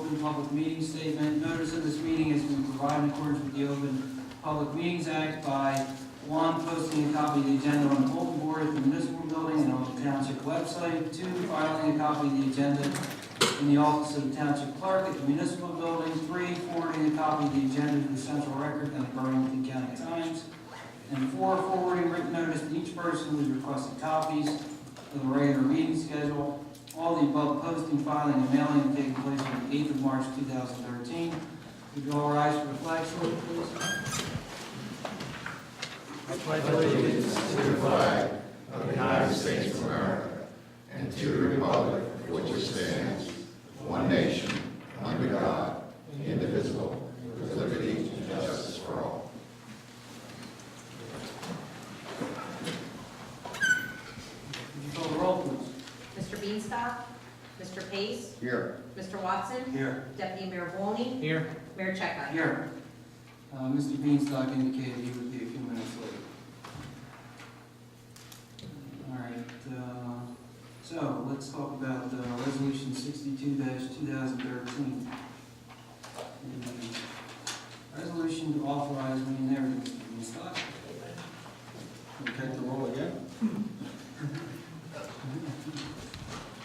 open public meeting statement. Notice of this meeting has been provided in accordance with the Open Public Meetings Act by 1, posting a copy of the agenda on the bulletin board at the municipal building and on the township website. 2, filing a copy of the agenda in the office of the township clerk at the municipal building. 3, forwarding a copy of the agenda to the central record and the Burlington County Times. And 4, forwarding written notice to each person who has requested copies of the regular meeting schedule. All the above posting, filing, and mailing have taken place on the 8th of March 2013. Would you all rise for the flag salute, please? I pledge allegiance to the flag of the United States of America and to the republic for which it stands, one nation, under God, indivisible, with liberty and justice for all. Would you call the roll, please? Mr. Beanstalk? Mr. Pace? Here. Mr. Watson? Here. Deputy Mayor Volney? Here. Mayor Checkeye? Here. Mr. Beanstalk indicated he would be a few minutes late. All right, so let's talk about Resolution 62-2013. Resolution to authorize, we never did Mr. Beanstalk. Can we take the roll again?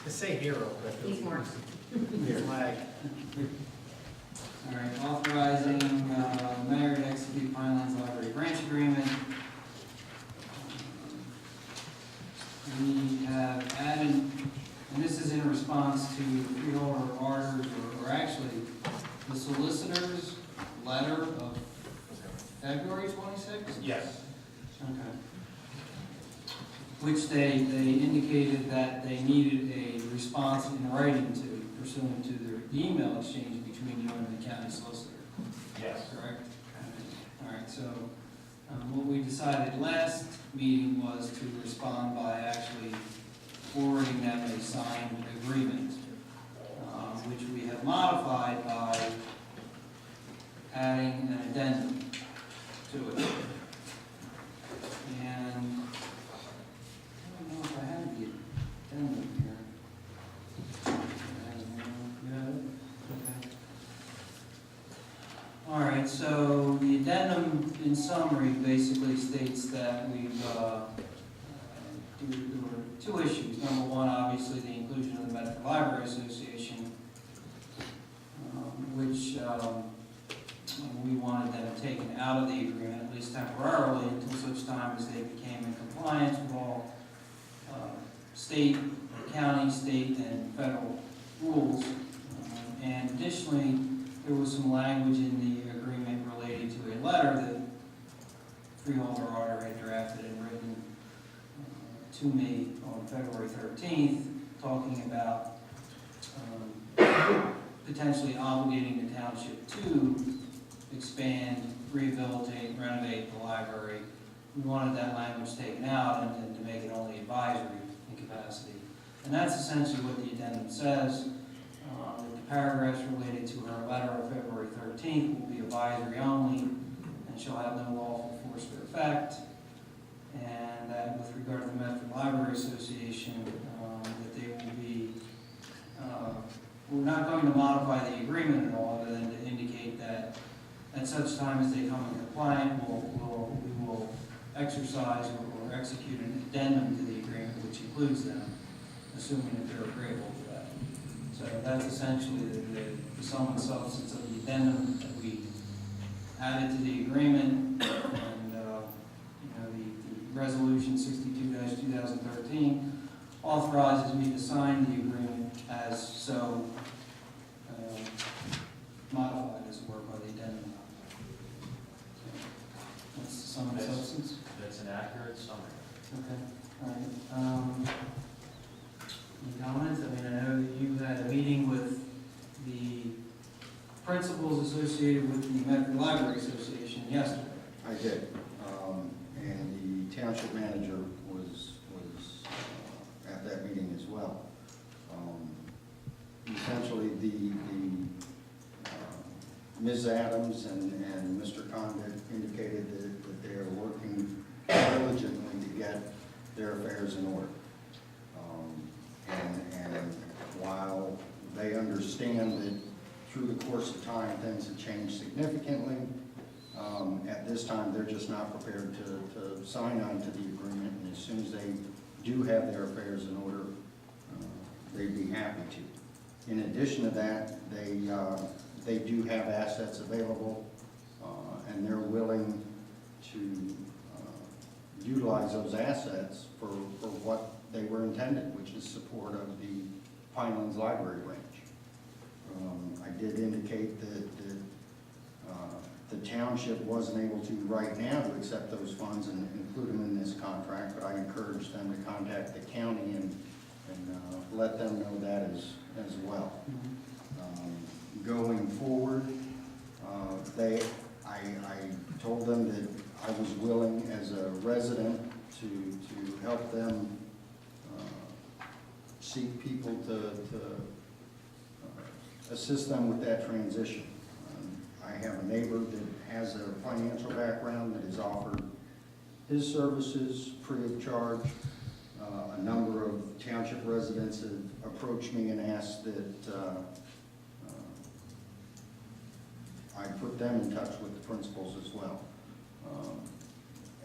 Just say here real quick. He's more. Flag. All right, authorizing mayor to execute Pinelands Library branch agreement. We have added, and this is in response to freeholder orders, or actually the solicitor's letter of February 26th? Yes. Okay. Which they indicated that they needed a response in writing to, pursuant to their email exchange between you and the county solicitor. Yes. Correct? All right, so what we decided last meeting was to respond by actually forwarding them a signed agreement, which we have modified by adding an addendum to it. And I don't know if I have the addendum here. You have it? Okay. All right, so the addendum in summary basically states that there were two issues. Number one, obviously, the inclusion of the Medford Library Association, which we wanted them taken out of the agreement, at least temporarily, until such time as they became in compliance with all state, county, state, and federal rules. And additionally, there was some language in the agreement related to a letter that freeholder order had drafted and written to me on February 13th, talking about potentially obligating the township to expand, rehabilitate, renovate the library. We wanted that language taken out and to make it only advisory in capacity. And that's essentially what the addendum says. The paragraphs related to her letter of February 13th will be advisory only and shall have no lawful force or effect. And that with regard to the Medford Library Association, that they will be, we're not going to modify the agreement at all, other than to indicate that at such time as they come in compliant, we will exercise or execute an addendum to the agreement, which includes them, assuming that they're agreeable to that. So that's essentially the sum and substance of the addendum that we added to the agreement, and the resolution 62-2013 authorizes me to sign the agreement as so modified, as it were, by the addendum. So that's the sum and substance. That's an accurate summary. Okay, all right. Any comments? I mean, I know that you had a meeting with the principals associated with the Medford Library Association yesterday. I did, and the township manager was at that meeting as well. Essentially, Ms. Adams and Mr. Condit indicated that they are working diligently to get their affairs in order. And while they understand that through the course of time, things have changed significantly. At this time, they're just not prepared to sign on to the agreement, and as soon as they do have their affairs in order, they'd be happy to. In addition to that, they do have assets available, and they're willing to utilize those assets for what they were intended, which is support of the Pinelands Library Ranch. I did indicate that the township wasn't able to right now to accept those funds and include them in this contract, but I encouraged them to contact the county and let them know that as well. Going forward, I told them that I was willing as a resident to help them seek people to assist them with that transition. I have a neighbor that has a financial background that has offered his services free of charge. A number of township residents have approached me and asked that I put them in touch with the principals as well.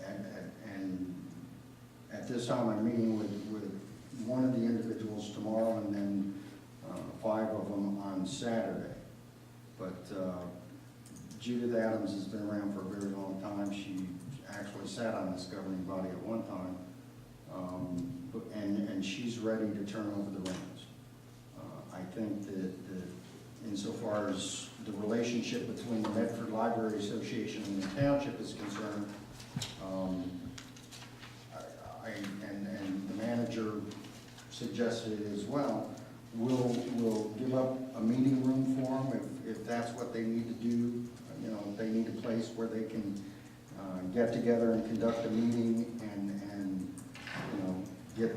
And at this time, I'm meeting with one of the individuals tomorrow, and then 5 of them on Saturday. But Judith Adams has been around for a very long time. She actually sat on this governing body at one time, and she's ready to turn over the reins. I think that insofar as the relationship between the Medford Library Association and the township is concerned, and the manager suggested it as well, we'll give up a meeting room for them if that's what they need to do. You know, if they need a place where they can get together and conduct a meeting and you know, get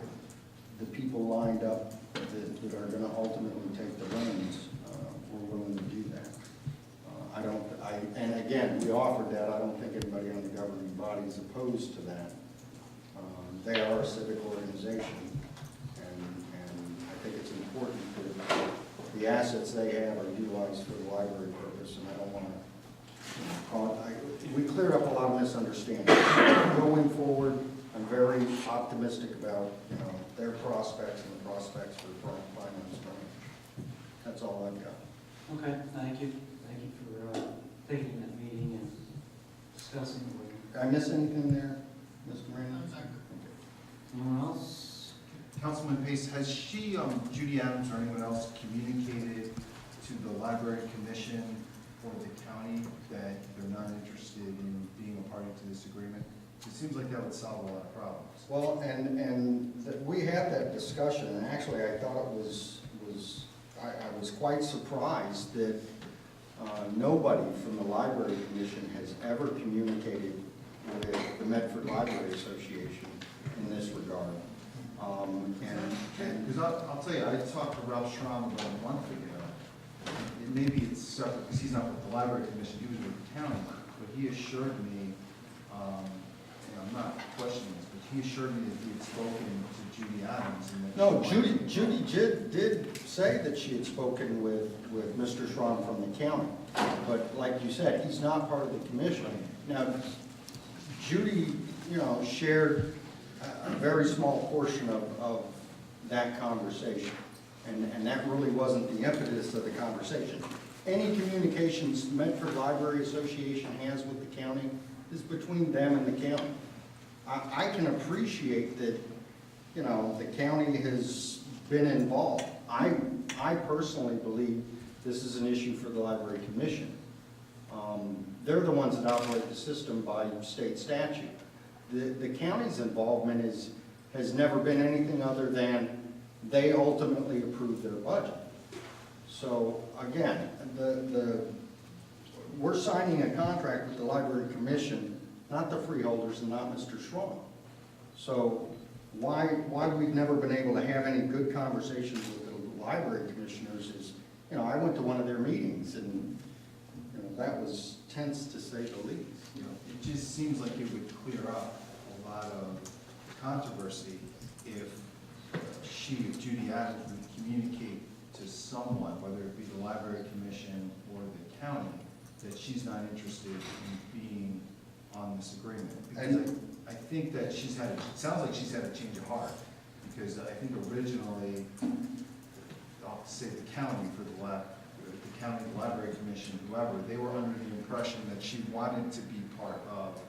the people lined up that are going to ultimately take the reins. We're willing to do that. And again, we offered that. I don't think anybody on the governing body is opposed to that. They are a civic organization, and I think it's important that the assets they have are utilized for the library purpose, and I don't want to, we cleared up a lot of misunderstandings. Going forward, I'm very optimistic about, you know, their prospects and the prospects for Pinelands Ranch. That's all I've got. Okay, thank you. Thank you for taking that meeting and discussing it with you. Did I miss anything there, Mr. Moreno? Anyone else? Councilman Pace, has she, Judy Adams or anyone else communicated to the Library Commission or the county that they're not interested in being a party to this agreement? It seems like that would solve a lot of problems. Well, we had that discussion, and actually I thought it I was quite surprised that nobody from the Library Commission has ever communicated with the Medford Library Association in this regard. Because I'll tell you, I talked to Ralph Schramm about a month ago. Maybe it's separate, because he's not with the Library Commission, he was with the county, but he assured me, and I'm not questioning this, but he assured me that he had spoken to Judy Adams. And that No, she wanted- Judy did say that she had spoken with Mr. Schramm from the county, but like you said, he's not part of the commission. Now, Judy, you know, shared a very small portion of that conversation, and that really wasn't the impetus of the conversation. Any communications the Medford Library Association has with the county is between them and the county. I can appreciate that, you know, the county has been involved. I personally believe this is an issue for the Library Commission. They're the ones that operate the system by state statute. The county's involvement has never been anything other than they ultimately approve their budget. So again, we're signing a contract with the Library Commission, not the freeholders and not Mr. Schramm. So why we've never been able to have any good conversations with the library commissioners is, you know, I went to one of their meetings and, you know, that was tense to say the least. You know, it just seems like it would clear up a lot of controversy if Judy Adams would communicate to someone, whether it be the Library Commission or county, that she's not interested in being on this agreement. Because I think that she's had, it sounds like she's had a change of heart, because I think originally, I'll say the county for the county, the library commission, whoever, they were under the impression that she wanted to be part of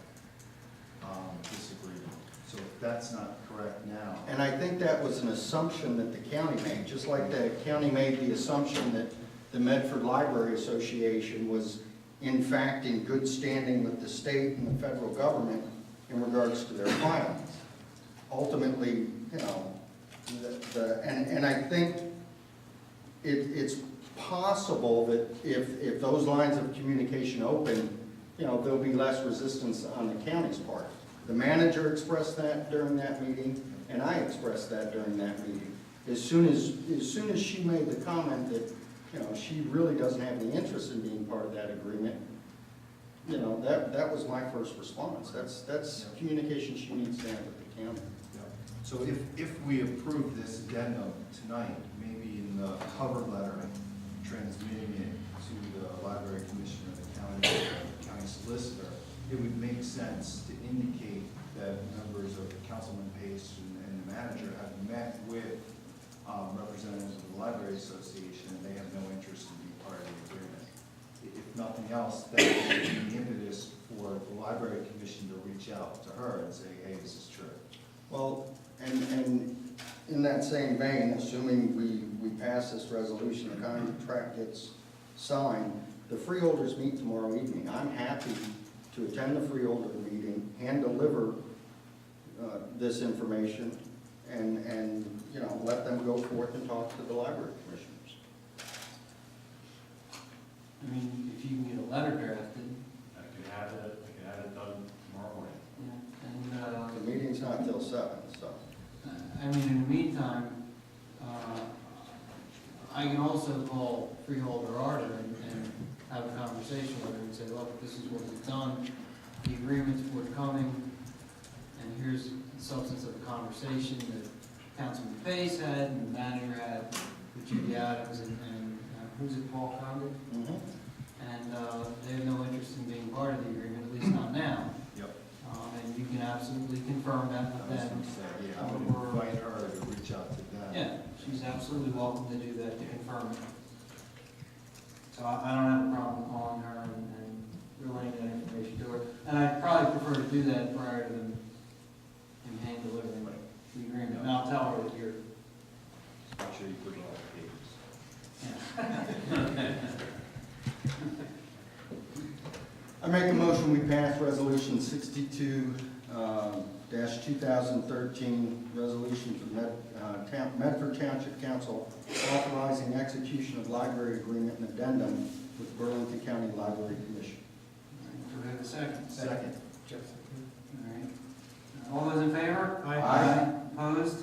this agreement. So if that's not correct now. And I think that was an assumption that the county made, just like the county made the assumption that the Medford Library Association was in fact in good standing with the state and the federal government in regards to their filings. Ultimately, you know, and I think it's possible that if those lines of communication open, you know, there'll be less resistance on the county's part. The manager expressed that during that meeting, and I expressed that during that meeting. As soon as she made the comment that, you know, she really doesn't have any interest in being part of that agreement, you know, that was my first response. That's communication she needs to have with the county. So if we approve this addendum tonight, maybe in the cover letter, transmitting it to the library commissioner, the county solicitor, it would make sense to indicate that members of Councilman Pace and the manager have met with representatives of the Library Association, and they have no interest in being part of the agreement. If nothing else, that would be the impetus for the Library Commission to reach out to her and say, hey, this is true. Well, and in that same vein, assuming we pass this resolution, the contract gets signed, the freeholders meet tomorrow evening. I'm happy to attend the freeholder meeting, hand deliver this information, and you know, let them go forth and talk to the library commissioners. I mean, if you can get a letter drafted, I could have it done tomorrow morning. yeah, and, The meeting's not till 7, so. I mean, in the meantime, I can also call freeholder Arthur and have a conversation with her and say, look, this is what we've done, the agreement's forthcoming, and here's the substance of the conversation that Councilman Pace had and the manager had with Judy Adams and who's it, Paul Condon? Mm-hmm. And they have no interest in being part of the agreement, at least not now. Yep. And you can absolutely confirm that with them. Yeah, I would invite her to reach out to them. Yeah, she's absolutely welcome to do that, to confirm it. So I don't have a problem calling her and relaying that information to her. And I'd probably prefer to do that prior to them hand delivering the agreement. And I'll tell her that you're, Make sure you put it on the papers. I make a motion, we pass resolution 62 2013, resolution for Medford Township Council authorizing execution of library agreement and addendum with Burlington County Library Commission. do we have a second? Second. All right. All those in favor? Aye. Opposed?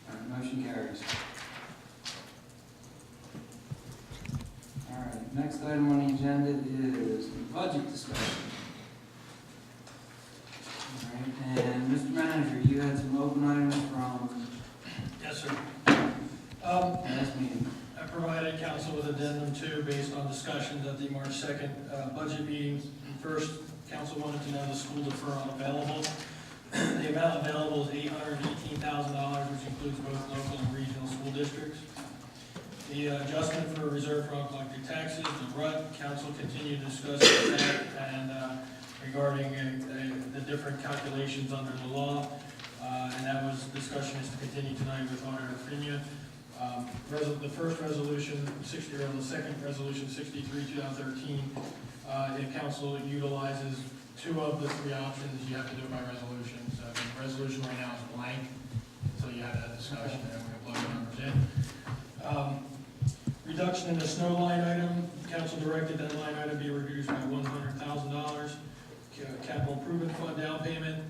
All right, motion carries. All right, next item on the agenda is the budget discussion. All right, and Mr. Manager, you had some open items from Yes, sir. last meeting. I provided council with addendum 2 based on discussions at the March 2nd budget meeting. First, council wanted to know the school deferral available. The amount available is $818,000, which includes both local and regional school districts. The adjustment for reserve for uncollected taxes, the RUT, council continued to discuss that and regarding the different calculations under the law. And that was, discussion is to continue tonight with Auditor Freeman. The first resolution, the second resolution, 63, 2013, if council utilizes 2 of the 3 options, you have to do it by resolution. So the resolution right now is blank, so you have that discussion and we're going to plug the numbers in. Reduction in the snow line item, council directed that line item be reduced by $100,000. Capital improvement fund down payment.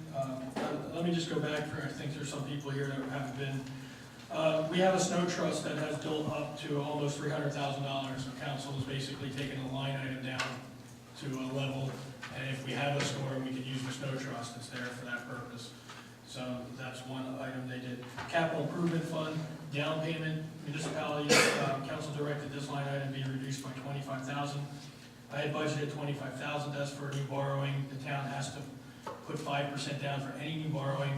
Let me just go back for, I think there's some people here that haven't been. We have a snow trust that has built up to almost $300,000. So council is basically taking the line item down to a level, and if we have a storm, we can use the snow trust. It's there for that purpose. So that's one item they did. Capital improvement fund down payment, municipalities, council directed this line item be reduced by $25,000. I had budgeted 25,000, that's for new borrowing. The town has to put 5% down for any new borrowing.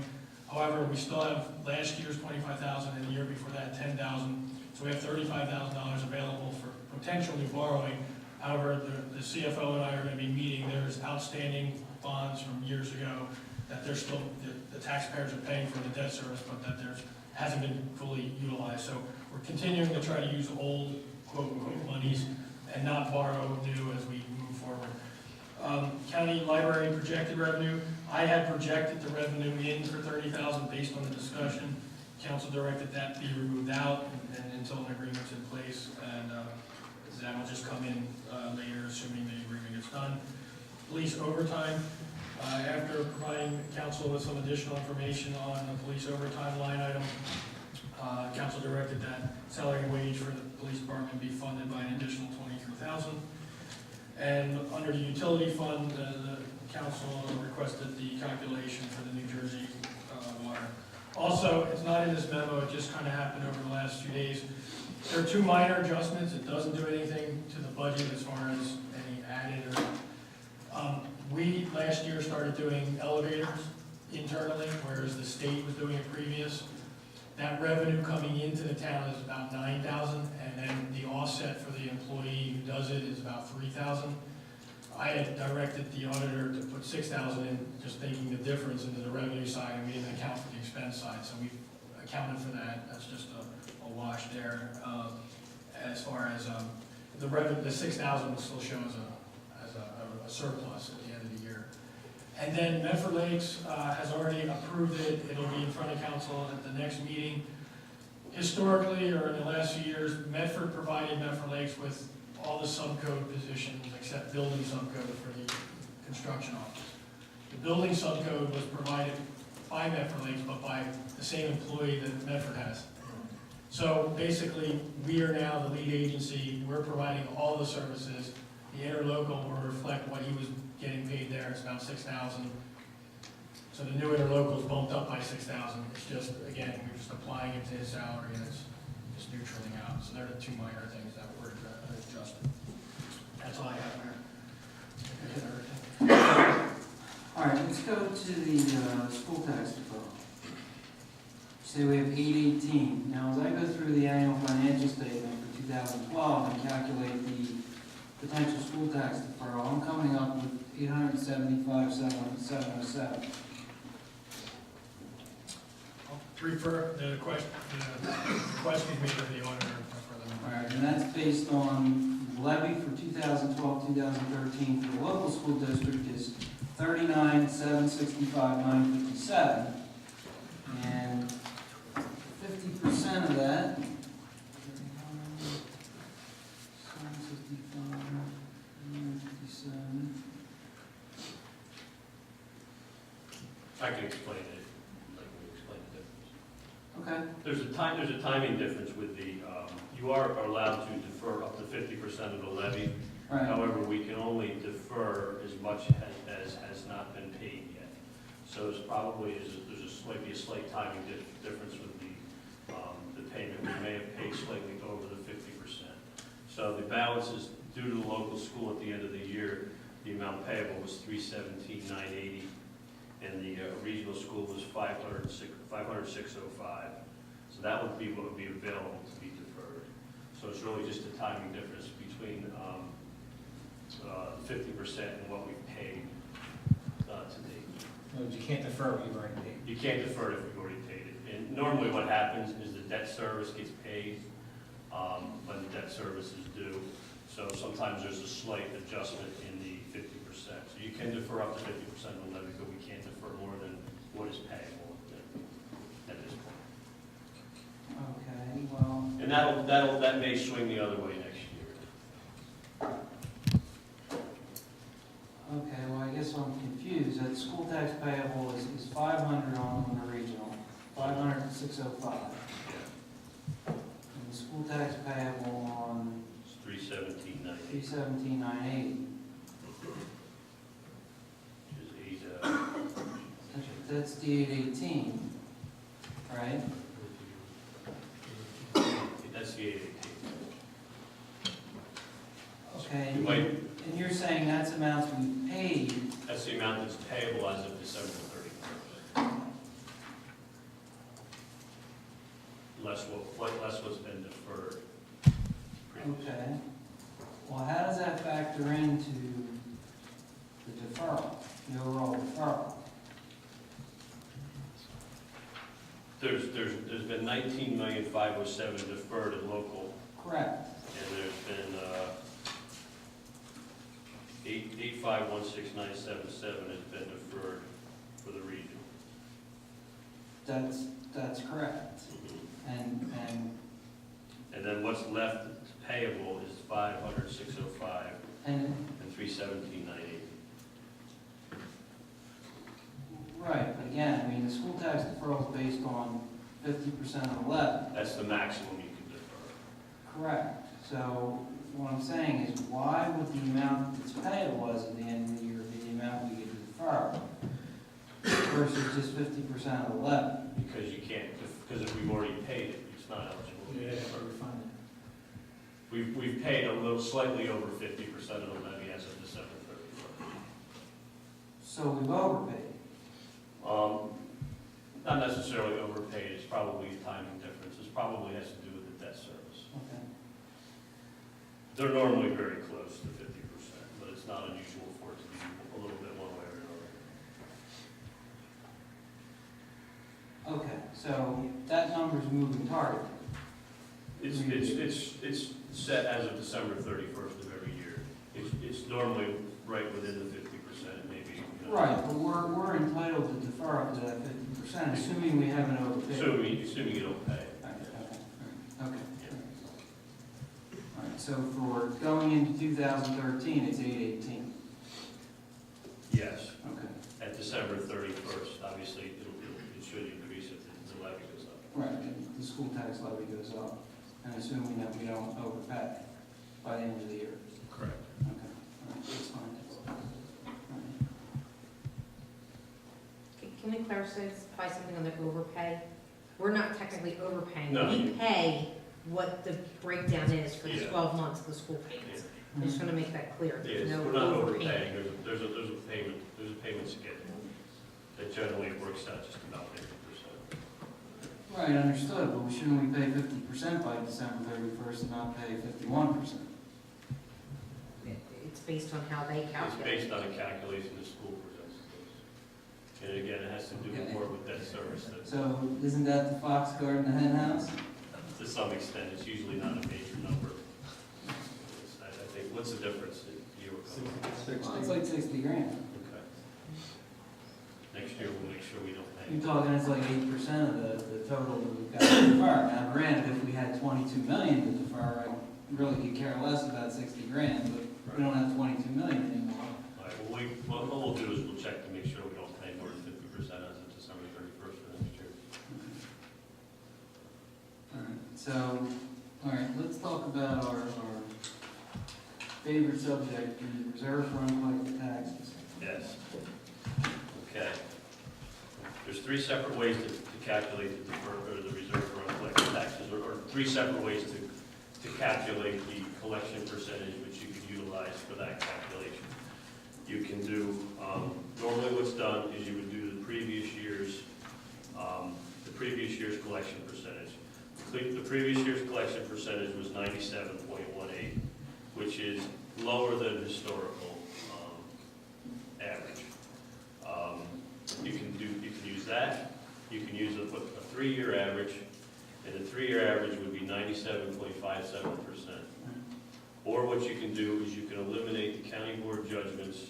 However, we still have last year's 25,000 and the year before that 10,000. So we have $35,000 available for potential new borrowing. However, the CFO and I are going to be meeting. There's outstanding bonds from years ago that they're still, the taxpayers are paying for the debt service, but that hasn't been fully utilized. So we're continuing to try to use old quote-unquote monies and not borrow new as we move forward. County library projected revenue, I had projected the revenue in for 30,000 based on the discussion. Council directed that be removed out and until an agreement's in place, and that will just come in later, assuming the agreement gets done. Police overtime, after providing council with some additional information on the police overtime line item, council directed that salary and wage for the police department be funded by an additional 23,000. And under the utility fund, the council requested the calculation for the New Jersey water. Also, it's not in this memo, it just kind of happened over the last few days. There are two minor adjustments. It doesn't do anything to the budget as far as any added or, we last year started doing elevators internally, whereas the state was doing it previous. That revenue coming into the town is about 9,000, and then the offset for the employee who does it is about 3,000. I had directed the auditor to put 6,000 in, just taking the difference into the revenue side, and we didn't account for the expense side, so we accounted for that. That's just a wash there. As far as the revenue, the 6,000 will still show as a surplus at the end of the year. And then Medford Lakes has already approved it. It'll be in front of council at the next meeting. Historically, or in the last few years, Medford provided Medford Lakes with all the subcode positions except building subcode for the construction office. The building subcode was provided by Medford Lakes, but by the same employee that Medford has. So basically, we are now the lead agency. We're providing all the services. The interlocal will reflect what he was getting paid there. It's about 6,000. So the new interlocal is bumped up by 6,000. It's just, again, we're just applying it to his salary, and it's just neutraling out. So they're the two minor things that were adjusted. That's all I have there. All right, let's go to the school tax deferral. Say we have 818. Now, as I go through the annual financial statement for 2012 and calculate the potential school tax deferral, I'm coming up with 875,707. I'll refer the question made by the auditor. All right, and that's based on levy for 2012-2013 for the local school district is 39,765,957, and 50% of that. 765,957. I can explain it, like we explained the difference. Okay. There's a timing difference with the, you are allowed to defer up to 50% of the levy. Right. However, we can only defer as much as has not been paid yet. So there's maybe a slight timing difference with the payment. We may have paid slightly over the 50%. So the balance is due to the local school at the end of the year. The amount payable was $317,980, and the regional school was $506,05. So that would be what would be available to be deferred. So it's really just a timing difference between 50% and what we've paid to date. No, you can't defer what you've already paid. You can't defer it if you've already paid it. And normally what happens is the debt service gets paid when the debt service is due. So sometimes there's a slight adjustment in the 50%. So you can defer up to 50% of the levy, but we can't defer more than what is payable at this point. Okay, well, And that may swing the other way next year. okay, well, I guess I'm confused. That school tax payable is 500 on the regional, 506,05. Yeah. And the school tax payable on It's $317,980. 317,980. That's the 818, right? That's the 818. Okay, You might- And you're saying that's amounts we paid, That's the amount that's payable as of December 31st. Less what's been deferred previously. okay. Well, how does that factor into the deferral, the overall deferral? There's been 19,507,000 deferred in local, Correct. and there's been 8516977 has been deferred for the region. That's correct. And And then what's left payable is 500,605 and 317,980. right, but again, I mean, the school tax deferral is based on 50% of the levy. That's the maximum you can defer. Correct. So what I'm saying is, why would the amount that's payable as of the end of the year be the amount we could defer versus just 50% of the levy? Because you can't, because if we've already paid it, it's not eligible. We've paid a little, slightly over 50% of the levy as of December 31st. So we've overpaid. Not necessarily overpaid, it's probably timing differences, probably has to do with the debt service. Okay. They're normally very close to 50%, but it's not unusual for it to be a little bit one way or another. Okay, so that number's moving target. It's set as of December 31st of every year. It's normally right within the 50%, maybe. Right, but we're entitled to defer up to that 50%, assuming we haven't overpaid. Assuming you don't pay. Okay. All right, so for going into 2013, it's 818. Yes, Okay. at December 31st, obviously, it should increase if the levy goes up. Right, and the school tax levy goes up, and assuming that we don't overpay by the end of the year. Correct. Okay, all right, that's fine. All Can we clarify something on the overpay? We're not technically overpaying. No. We pay what the breakdown is for the Yeah. 12 months of the school payments. I just want to make that clear. There's Yes, no we're not overpayment. overpaying, there's a payment schedule that generally works out just about 50%. Right, understood, but shouldn't we pay 50% by December 31st and not pay 51%? It's based on how they It's calculate. based on a calculation the school presents to us. And again, it has to do more with debt service than, So isn't that the fox guard in the hen house? to some extent, it's usually not a major number. I think, what's the difference in year over? Well, it's like 60 grand. Okay. Next year, we'll make sure we don't pay. You're talking it's like 8% of the total that we've got to defer. Now granted, if we had 22 million to defer, I really could care less about 60 grand, but we don't have 22 million anymore. All right, well, what we'll do is we'll check to make sure we don't pay more than 50% as of December 31st for next year. All right, so, all right, let's talk about our favorite subject, the reserve for uncollected taxes. Yes. Okay. There's three separate ways to calculate the the reserve for uncollected taxes, or three separate ways to calculate the collection percentage which you can utilize for that calculation. You can do, normally what's done is you would do the previous year's collection percentage. The previous year's collection percentage was 97.18, which is lower than historical average. You can use that. You can use a 3-year average, and the 3-year average would be 97.57%. Or what you can do is you can eliminate the county board judgments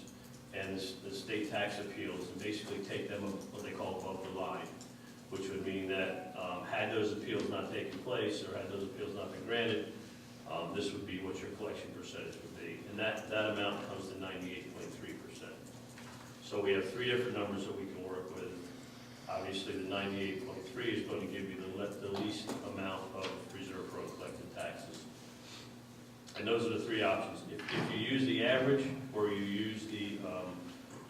and the state tax appeals, and basically take them what they call above the line, which would mean that had those appeals not taken place, or had those appeals not been granted, this would be what your collection percentage would be. And that amount comes to 98.3%. So we have three different numbers that we can work with. Obviously, the 98.3 is going to give you the least amount of reserve for uncollected taxes. And those are the three options. If you use the average, or you use the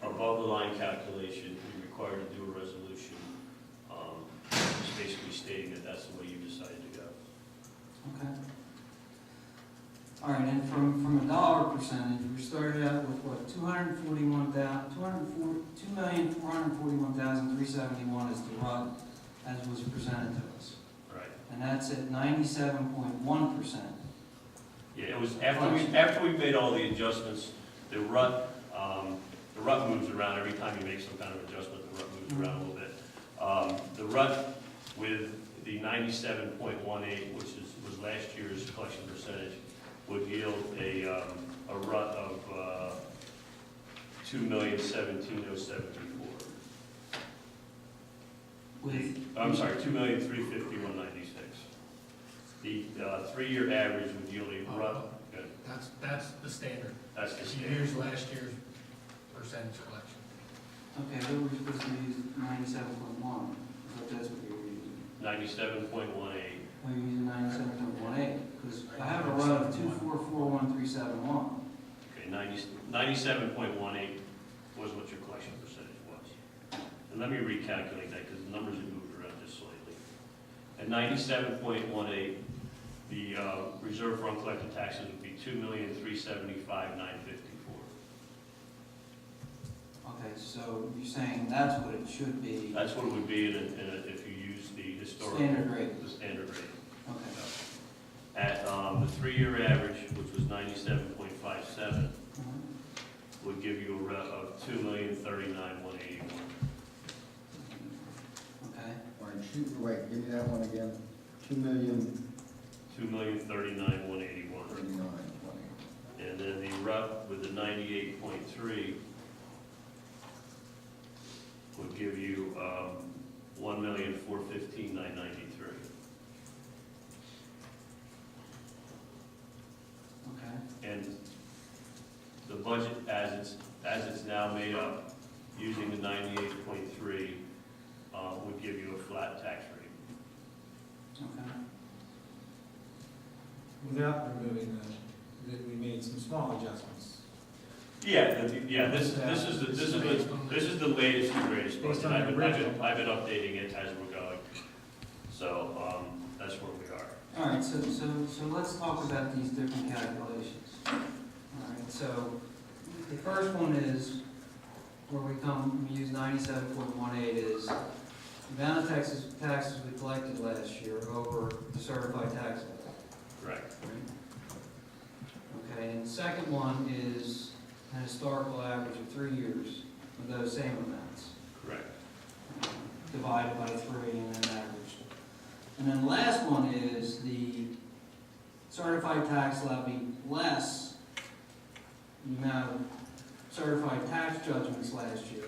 above the line calculation, you're required to do a resolution, just basically stating that that's the way you decided to go. Okay. All right, and from a dollar percentage, we started out with what, 2,441,371 is the RUT as was presented to us. Right. And that's at 97.1%. Yeah, it was after we made all the adjustments, the rut moves around every time you make some kind of adjustment, the rut moves around a little bit. The rut with the 97.18, which was last year's collection percentage, would yield a rut of 2,017,074. I'm sorry, 2,351,096. The 3-year average would yield a rut. Good. That's the standard. That's the If standard. you use last year's percentage collection. Okay, what were we supposed to use, 97.1? But that's what you were using. 97.18. Oh, you're using 97.18, because I have a run of 2,441,371. Okay, 97.18 was what your collection percentage was. And let me recalculate that because the numbers have moved around just slightly. At 97.18, the reserve for uncollected taxes would be 2,375,954. Okay, so you're saying that's what it should be? That's what it would be if you use the historical. Standard rate. The standard rate. Okay. At the 3-year average, which was 97.57, would give you a rate of 2,039,181. Okay. All right, wait, give me that one again. 2,039,181. 2,039,039. And then the RUP with the 98.3 would give you 1,415,993. Okay. And the budget as it's now made up, using the 98.3, would give you a flat tax rate. Okay. Without removing that we made some small adjustments. Yeah, this is the latest and greatest Based budget. on the original. I've been updating it as we're going. So, that's where we are. All right, so let's talk about these different calculations. All right, so the first one is where we use 97.18 is the amount of taxes we collected last year over the certified tax levy. Correct. Okay, and the second one is an historical average of 3 years of those same amounts, Correct. divided by 3 and then averaged. And then the last one is the certified tax levy less the amount of certified tax judgments last year.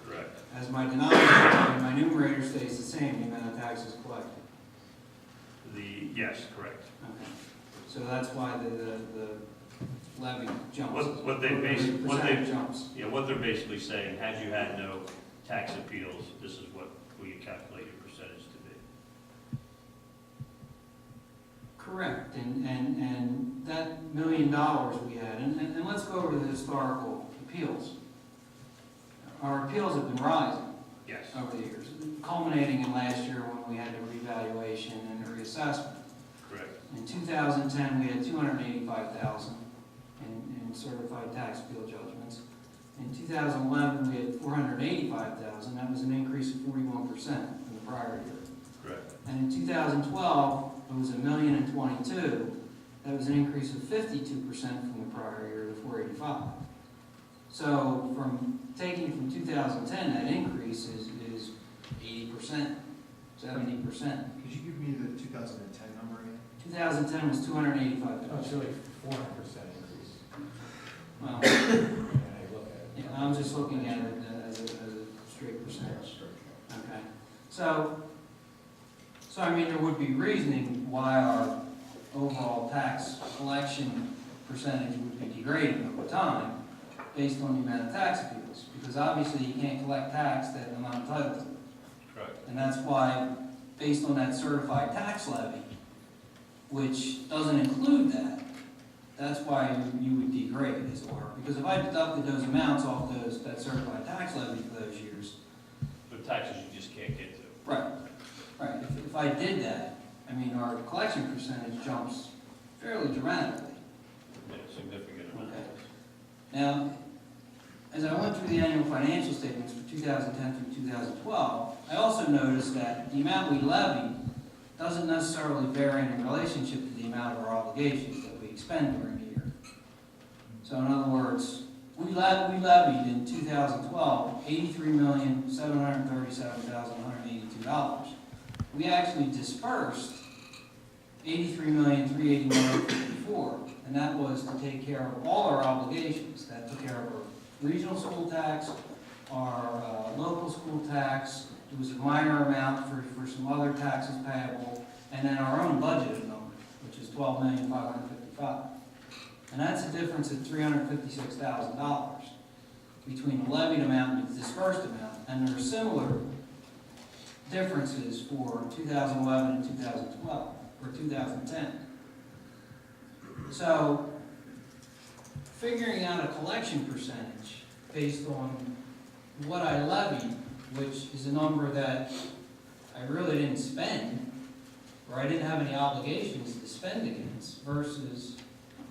Correct. As my denominator, my numerator stays the same, the amount of taxes collected. Yes, correct. Okay. So that's why the levy jumps. What they jumps. Yeah, what they're basically saying, had you had no tax appeals, this is what we calculate your percentage to be. Correct, and that $1 million we had, and let's go over to the historical appeals. Our appeals have been rising Yes. over the years, culminating in last year when we had the revaluation and the reassessment. Correct. In 2010, we had 285,000 in certified tax appeal judgments. In 2011, we had 485,000. That was an increase of 41% from the prior year. Correct. And in 2012, it was $1,022,000. That was an increase of 52% from the prior year to 485. So from taking from 2010, that increase is 80%, 70%. Could you give me the 2010 number again? 2010 was Oh, it's 285,000. really 400% increase. Well, And I look at it. yeah, I'm just looking at it as a straight percentage. Okay. So I mean, there would be reasoning why our overall tax collection percentage would be degrading over time based on the amount of tax appeals, because obviously you can't collect tax that I'm not entitled to. Correct. And that's why, based on that certified tax levy, which doesn't include that, that's why you would degrade, as it were. Because if I deducted those amounts off that certified tax levy for those years, The taxes you just can't get to. right, right, if I did that, I mean, our collection percentage jumps fairly dramatically. Yeah, significant amount. Okay. Now, as I went through the annual financial statements for 2010 through 2012, I also noticed that the amount we levy doesn't necessarily vary in relationship to the amount of our obligations that we expend during the year. So in other words, we levied in 2012 $83,737,182. We actually dispersed $83,381,054, and that was to take care of all our obligations. That took care of our regional school tax, our local school tax. There was a minor amount for some other taxes payable, and then our own budgeted number, which is $12,555,000. And that's a difference of $356,000 between the levied amount and the dispersed amount. And there are similar differences for 2011 and 2012, or 2010. So, figuring out a collection percentage based on what I levied, which is a number that I really didn't spend, or I didn't have any obligations to spend against, versus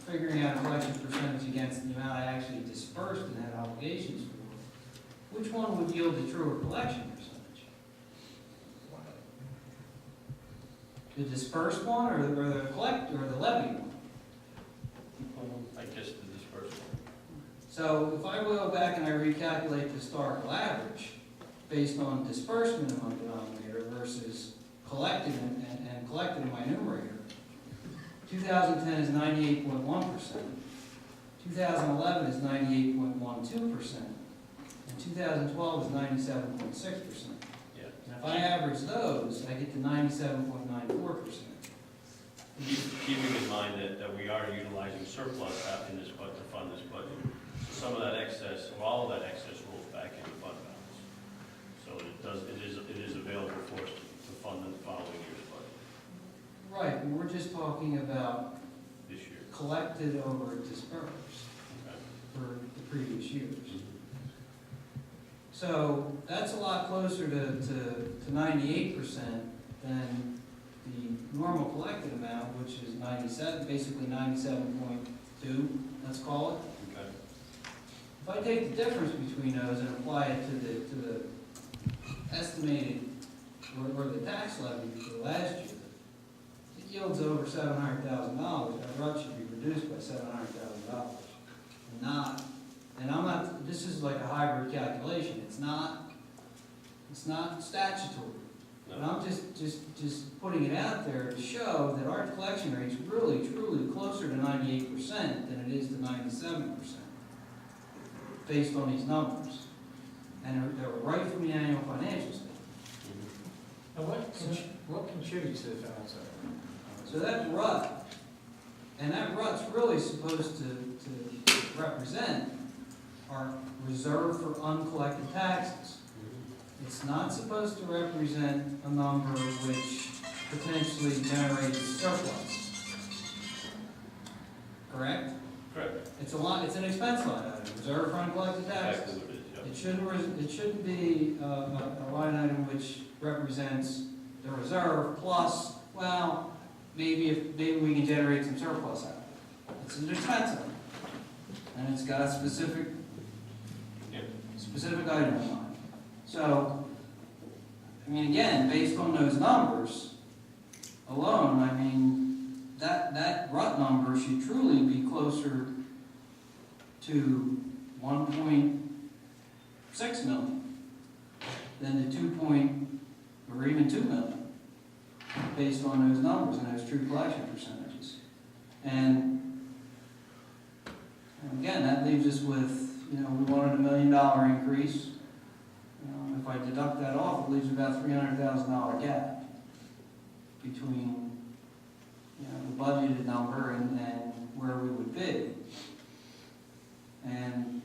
figuring out a collection percentage against the amount I actually dispersed and had obligations for, which one would yield a truer collection percentage? The dispersed one, or the levy one? I guess the disbursement. So if I go back and I recalculate the historical average based on disbursement in my denominator versus collected and collected in my numerator, 2010 is 98.1%, 2011 is 98.12%, and 2012 is 97.6%. Yeah. And if I average those, I get to 97.94%. Keeping in mind that we are utilizing surplus out in this budget, to fund this budget. Some of that excess, or all of that excess rolls back into fund balance. So it is available for us to fund the following year's budget Right, and we're just talking about this year. collected over dispersed Okay. for the previous years. So that's a lot closer to 98% than the normal collected amount, which is 97, basically 97.2, let's call it. Okay. If I take the difference between those and apply it to the estimated, or the tax levy for last year, it yields over $700,000. That rut should be reduced by $700,000. And I'm not, this is like a hybrid calculation. It's not statutory. But I'm just putting it out there to show that our collection rate's really, truly closer to 98% than it is to 97%, based on these numbers. And they're right from the annual financial statement. And what contributes to the balance? So that rut, and that rut's really supposed to represent our reserve for uncollected taxes. It's not supposed to represent a number which potentially generates surplus. Correct? Correct. It's an expense line item, reserve for uncollected taxes. Exactly what it is, yeah. It shouldn't be a line item which represents the reserve plus, well, maybe we can generate some surplus out of it. It's an expense item. And it's got a specific item in mind. So, I mean, again, based on those numbers alone, I mean, that rut number should truly be closer to 1.6 million than the or even 2 million, based on those numbers and those true collection percentages. And again, that leaves us with, we wanted $1 million increase. If I deduct that off, it leaves about $300,000 gap between, the budgeted number and where we would be. And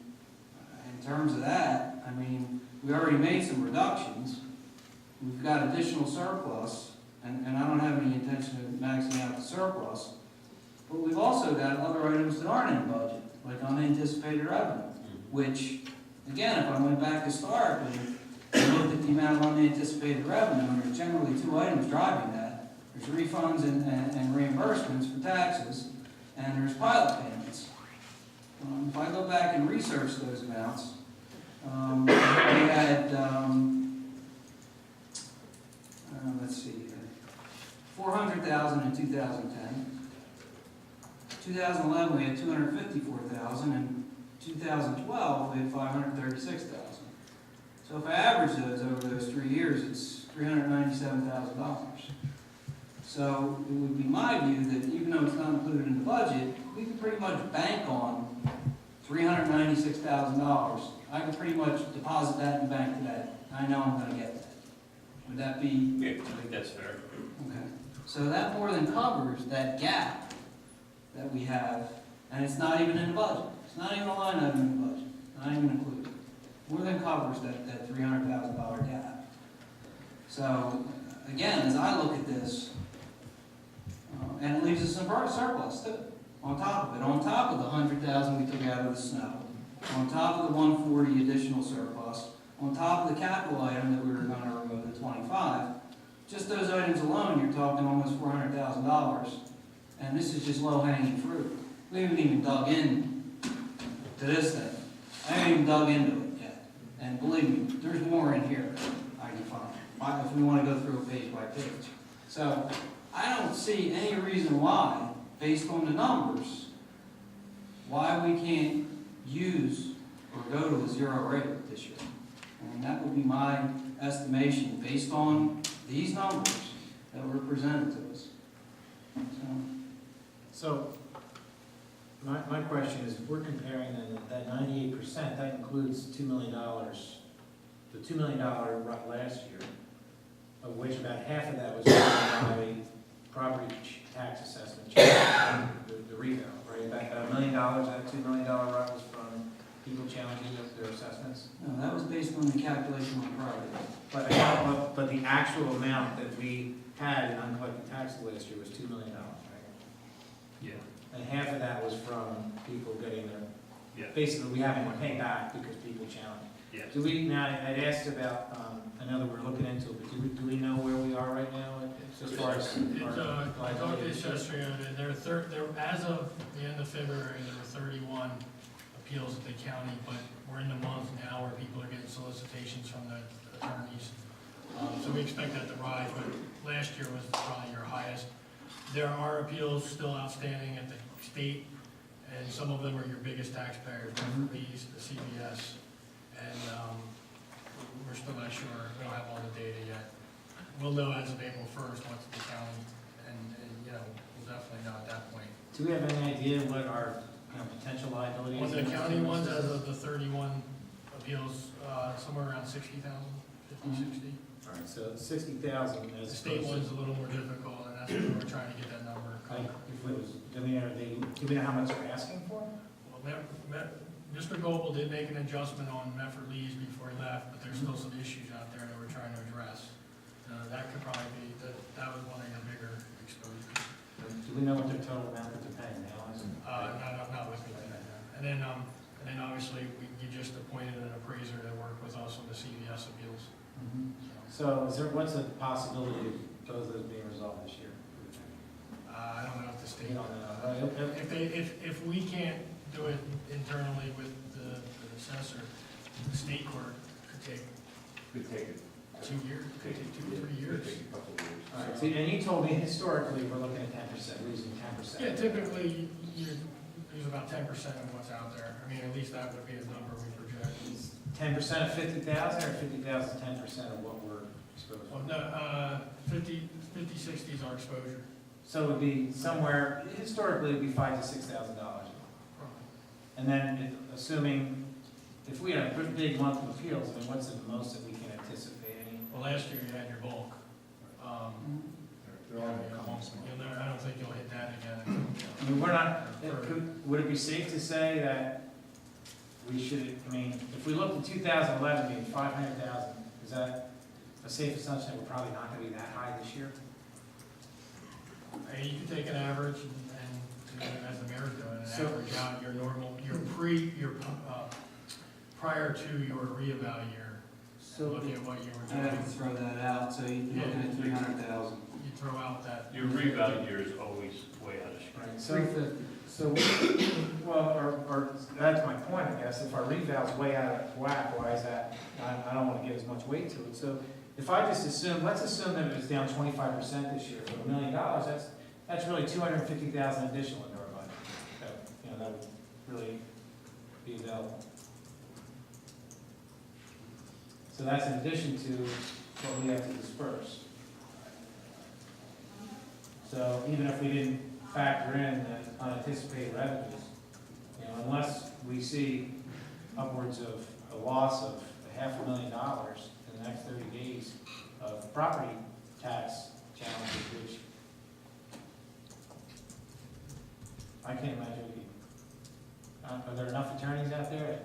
in terms of that, I mean, we already made some reductions. We've got additional surplus, and I don't have any intention of maxing out the surplus. But we've also got other items that aren't in the budget, like unanticipated revenue, which, again, if I went back historically and looked at the amount of unanticipated revenue, and there's generally two items driving that. There's refunds and reimbursements for taxes, and there's pilot payments. If I go back and research those amounts, we had, let's see here, 400,000 in 2010. 2011, we had 254,000, and 2012, we had 536,000. So if I average those over those 3 years, it's $397,000. So it would be my view that even though it's not included in the budget, we can pretty much bank on $396,000. I can pretty much deposit that in the bank today. I know I'm gonna get that. Would that be? Yeah, I think that's fair. Okay. So that more than covers that gap that we have, and it's not even in the budget. It's not even a line item in the budget, not even included. More than covers that $300,000 gap. So, again, as I look at this, and it leaves us some surplus too, on top of it, on top of the 100,000 we took out of the snow, on top of the 140 additional surplus, on top of the capital item that we were gonna remove, the 25, just those items alone, you're talking almost $400,000, and this is just low-hanging fruit. We haven't even dug in to this thing. I haven't even dug into it yet, and believe me, there's more in here I can find, if we wanna go through it page by page. So, I don't see any reason why, based on the numbers, why we can't use or go to a 0 rate this year. And that would be my estimation, based on these numbers that were presented to us. So, my question is, if we're comparing that 98%, that includes $2 million, the $2 million last year, of which about half of that was by property tax assessment change, the revale, right? About $1 million, that $2 million rut was from people challenging their assessments. No, that was based on the calculation on the property. But the actual amount that we had in uncollected tax last year was $2 million, right? Yeah. And half of that was from people getting their, Yeah. basically, we haven't been paid back because people challenged. Yeah. Do we, now, I'd asked about, I know that we're looking into it, but do we know where we are right now as far as? I talked to the assessor, and there as of the end of February, there were 31 appeals at the county, but we're in the month now where people are getting solicitations from the attorneys. So we expect that to rise, but last year was probably your highest. There are appeals still outstanding at the state, and some of them are your biggest taxpayers, these, the CBS, and we're still not sure. We don't have all the data yet. We'll know as of April 1st once the county, and you know, we'll definitely know at that point. Do we have any idea what our potential liability is? On the county ones, as of the 31 appeals, somewhere around 60,000, 50, 60. All right, so 60,000 The as state opposed one's a little more difficult, and that's where we're trying to get that number. like, if it was, do we know how much they're asking for? Well, Mr. Goebel did make an adjustment on Medford Lee's before he left, but there's still some issues out there that we're trying to address. That could probably be, that was one of your bigger exposures. Do we know what their total amount that they're paying now is? Not with me today, no. And then obviously, you just appointed an appraiser that worked with us on the CVS appeals. So what's the possibility of both of those being resolved this year? I don't know if the state, You don't know. if we can't do it internally with the assessor, the state court could take Could take it. 2 years, could take 2 or 3 years. Could take a couple of years. All right, so, and you told me historically, we're looking at 10%, losing 10%. Yeah, typically, you lose about 10% of what's out there. I mean, at least that would be a number we project. 10% of 50,000 or 50,000, 10% of what we're exposed Well, to? no, 50, 60 is our exposure. So it would be somewhere, historically, it'd be $5,000 to $6,000. And then, assuming, if we had a big month of appeals, I mean, what's the most that we can anticipate? Any? Well, last year you had your bulk. They're all gonna come small. I don't think you'll hit that again. I mean, we're not, would it be safe to say that we should, I mean, if we looked at 2011 being 500,000, is that a safe assumption that we're probably not gonna be that high this year? You can take an average and as the mayor's doing, an So- average out your normal, prior to your reeval year, looking at what you were I'd doing. have to throw that out, so you're looking at 300,000. You throw out that. Your revalue year is always way out of script. Right, so, 350. So, well, or, that's my point, I guess, if our reval's way out of whack, why is that? I don't wanna give as much weight to it, so if I just assume, let's assume that it was down 25% this year for $1 million, that's really 250,000 additional into our budget. That, that would really be available. So that's in addition to what we have to disperse. So even if we didn't factor in the unanticipated revenues, unless we see upwards of a loss of $500,000 in the next 30 days of property tax challenges, which I can't imagine we could. Are there enough attorneys out there?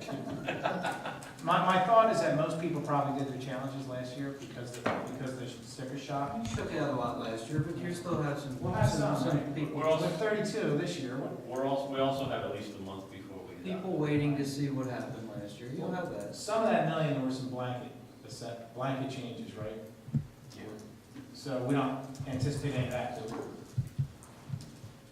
My thought is that most people probably did their challenges last year because the sticker shock. You took out a lot last year, but you still have some. We'll have some, right? people. We're also, With 32 this year. we also have at least a month before we. People waiting to see what happened last year. You'll have that. Some of that million, there were some blanket changes, right? Yeah. So we don't anticipate any of that, do we?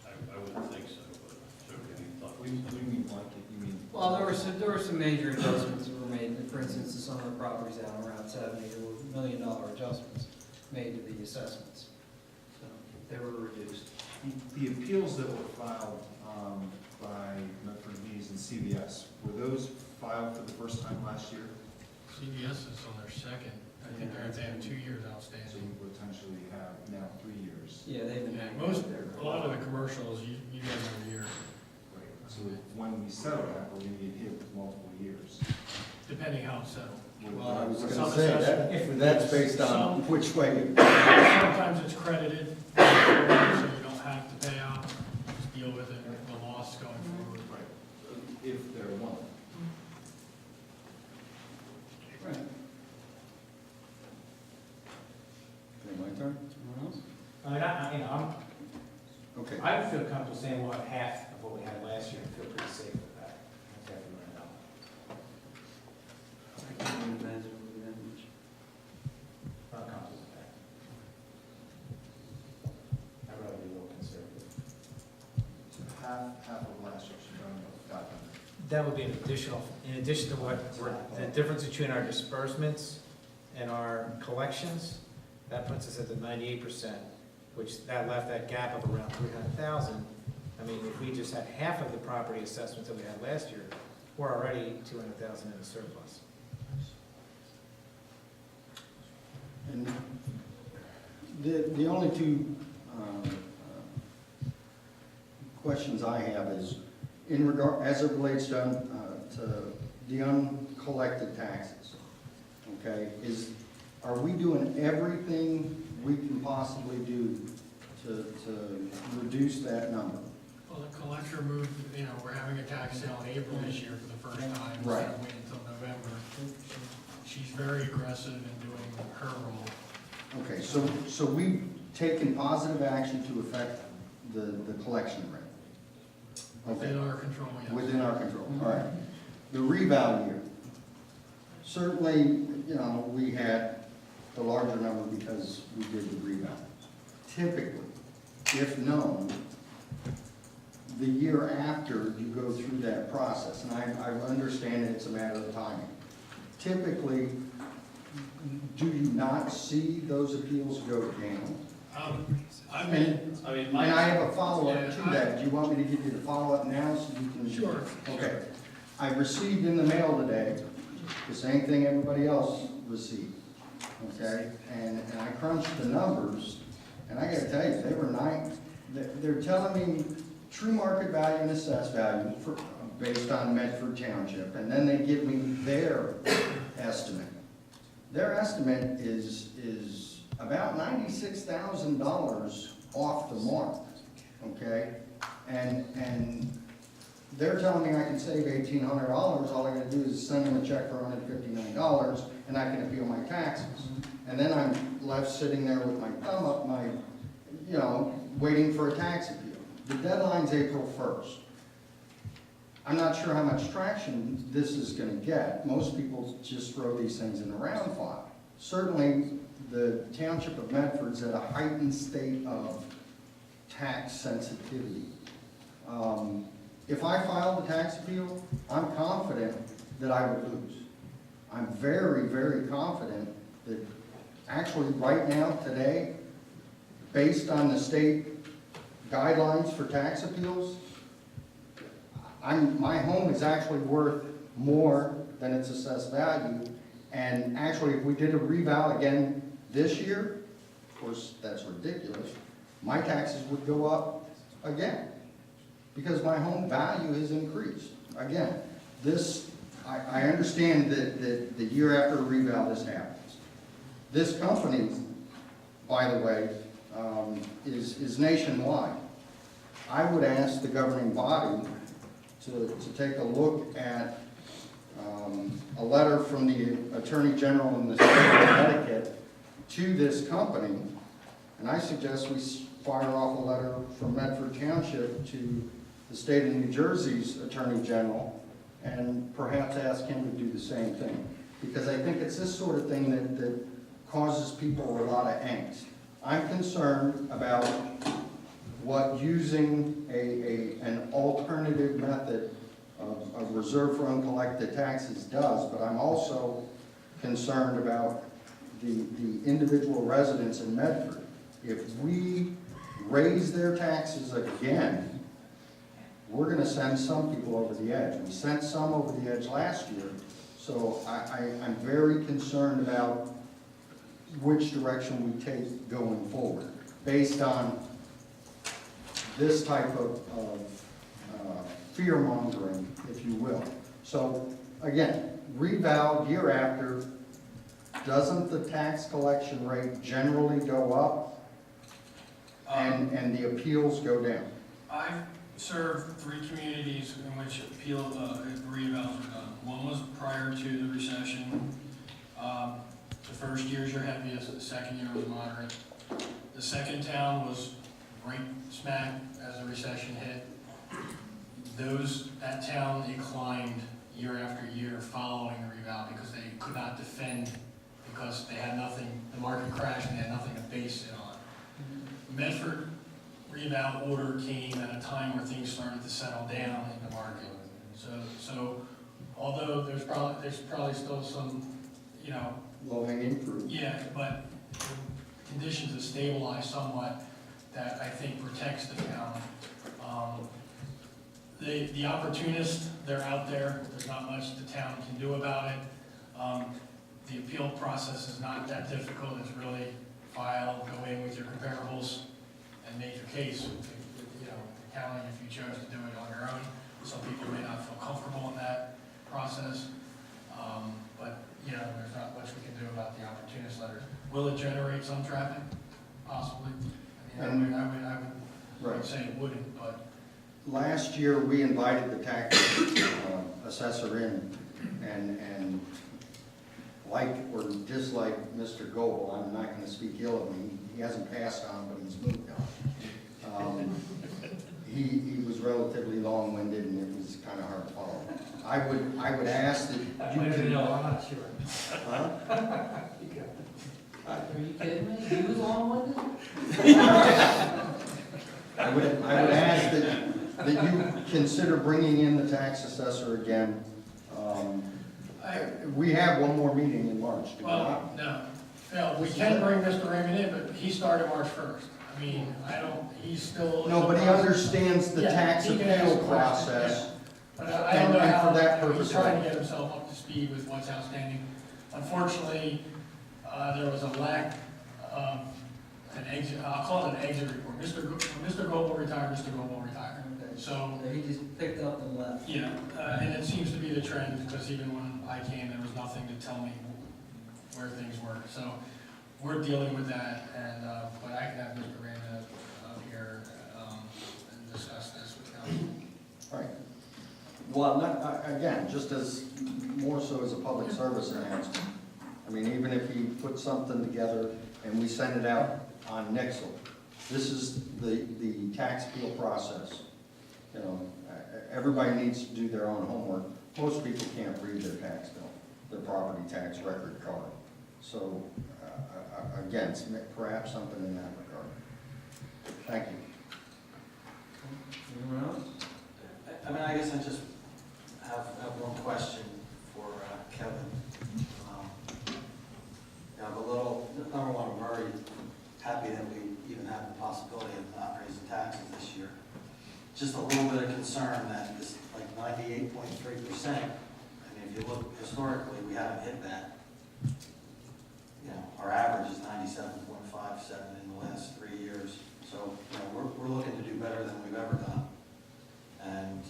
I wouldn't think so, but certainly we thought. What do you mean blanket? You mean? Well, there were some major adjustments that were made. For instance, the some of the properties out around 70, there were $1 million adjustments made to the assessments. So they were reduced. The appeals that were filed by Medford Bees and CVS, were those filed for the first time last year? CVS is on their second. I think they have 2 years So outstanding. you potentially have now 3 years. Yeah, they've been. Yeah, a lot of the commercials, you get them every year, Right. So when we settle that, we're gonna get hit with multiple years. depending how it's settled. Well, I was Some gonna say, that's based on which way. Sometimes it's credited, so you don't have to pay out, just deal with it, the loss going forward. Right. If they're one. Right. Okay, my turn? Someone else? I mean, Okay. I would feel comfortable saying we'll have half of what we had last year and feel pretty safe with that. That's $500,000. I can't even imagine it would be that much. I'm comfortable with that. I'd rather be a little conservative. So half of last year should run about 500. That would be an additional, in addition to what, the difference between our disbursements and our collections, that puts us at the 98%, which that left that gap of around 300,000. I mean, if we just had half of the property assessments that we had last year, we're already 200,000 in the surplus. And the only two questions I have is, in regard, as it relates to the uncollected taxes, okay, are we doing everything we can possibly do to reduce that number? Well, the collector moved, we're having a tax sale in April this year for the first time, Right. instead of waiting until November. She's very aggressive in doing her role. Okay, so we've taken positive action to affect the collection rate? Okay. Within our control, yes. Within our control, all right. The reval year, certainly, we had the larger number because we did the reval. Typically, if known, the year after you go through that process, and I understand it's a matter of timing. Typically, do you not see those appeals go down? And I have a follow-up to that. Do you want me to give you the follow-up now so you can? Sure. Okay. I received in the mail today the same thing everybody else received, okay? And I crunched the numbers, and I gotta tell you, they were they're telling me true market value and assessed value based on Medford Township, and then they give me their estimate. Their estimate is about $96,000 off the mark, okay? And they're telling me I can save $1,800, all I gotta do is send them a check for $159, and I can appeal my taxes. And then I'm left sitting there with my thumb up waiting for a tax appeal. The deadline's April 1st. I'm not sure how much traction this is gonna get. Most people just throw these things in the round file. Certainly, the Township of Medford's at a heightened state of tax sensitivity, If I filed a tax appeal, I'm confident that I would lose. I'm very, very confident that actually right now, today, based on the state guidelines for tax appeals, my home is actually worth more than its assessed value. And actually, if we did a reval again this year, of course, that's ridiculous, my taxes would go up again, because my home value has increased. Again, I understand that the year after a reval, this happens. This company, by the way, is nationwide. I would ask the governing body to take a look at a letter from the Attorney General in the state of Connecticut to this company, and I suggest we fire off a letter from Medford Township to the state of New Jersey's Attorney General, and perhaps ask him to do the same thing. Because I think it's this sort of thing that causes people a lot of angst. I'm concerned about what using an alternative method of reserve for uncollected taxes does, but I'm also concerned about the individual residents in Medford. If we raise their taxes again, we're gonna send some people over the edge. We sent some over the edge last year, so I'm very concerned about which direction we take going forward, based on this type of fear-mongering, if you will. So, again, reval year after, doesn't the tax collection rate generally go up and the appeals go down? I've served 3 communities in which revals were done. One was prior to the recession. The first years are heaviest, the second year was moderate. The second town was right smack as the recession hit. That town declined year after year following the reval because they could not defend, because they had nothing, the market crashed and they had nothing to base it on. Medford reval order came at a time where things started to settle down in the market. So although there's probably still some, Low-hanging fruit. yeah, but conditions have stabilized somewhat that I think protects the town. The opportunists, they're out there. There's not much the town can do about it. The appeal process is not that difficult. It's really file, go in with your comparables, and make your case. The county, if you chose to do it on your own. Some people may not feel comfortable in that process. But there's not much we can do about the opportunist letters. Will it generate some traffic? Possibly. I would say it wouldn't, but. Last year, we invited the tax assessor in, and like or dislike Mr. Goble, I'm not going to speak ill of him. He hasn't passed on, but he's moved on. He was relatively long-winded, and it was kind of hard to follow. I would ask that you can. I'm not sure. Huh? Are you kidding me? He was long-winded? I would ask that you consider bringing in the tax assessor again. We have one more meeting in March, do we not? No, we can bring Mr. Raymond in, but he started March 1st. He's still. No, but he understands the tax he can ask appeal questions, process. But I don't know And how, for that purpose, he's trying to get himself up to speed with what's outstanding. Unfortunately, there was a lack of an exit, I'll call it an exit report. Mr. Goble retired, Mr. Goble retired. So he just picked up and left. yeah, and it seems to be the trend, because even when I came, there was nothing to tell me where things were. So we're dealing with that, and but I can have Mr. Raymond up here and discuss this with council. All right. Well, again, just as, more so as a public service announcement. Even if he puts something together and we send it out on Nixle, this is the tax appeal process. Everybody needs to do their own homework. Most people can't read their tax bill, their property tax record card. So, again, perhaps something in that regard. Thank you. Anyone else? I mean, I guess I just have one question for Kevin. I'm a little, number one, I'm very happy that we even have the possibility of not raising taxes this year. Just a little bit of concern that this, like 98.3%, I mean, if you look historically, we haven't hit that. You know, our average is 97.57 in the last 3 years. So, you know, we're looking to do better than we've ever done. And,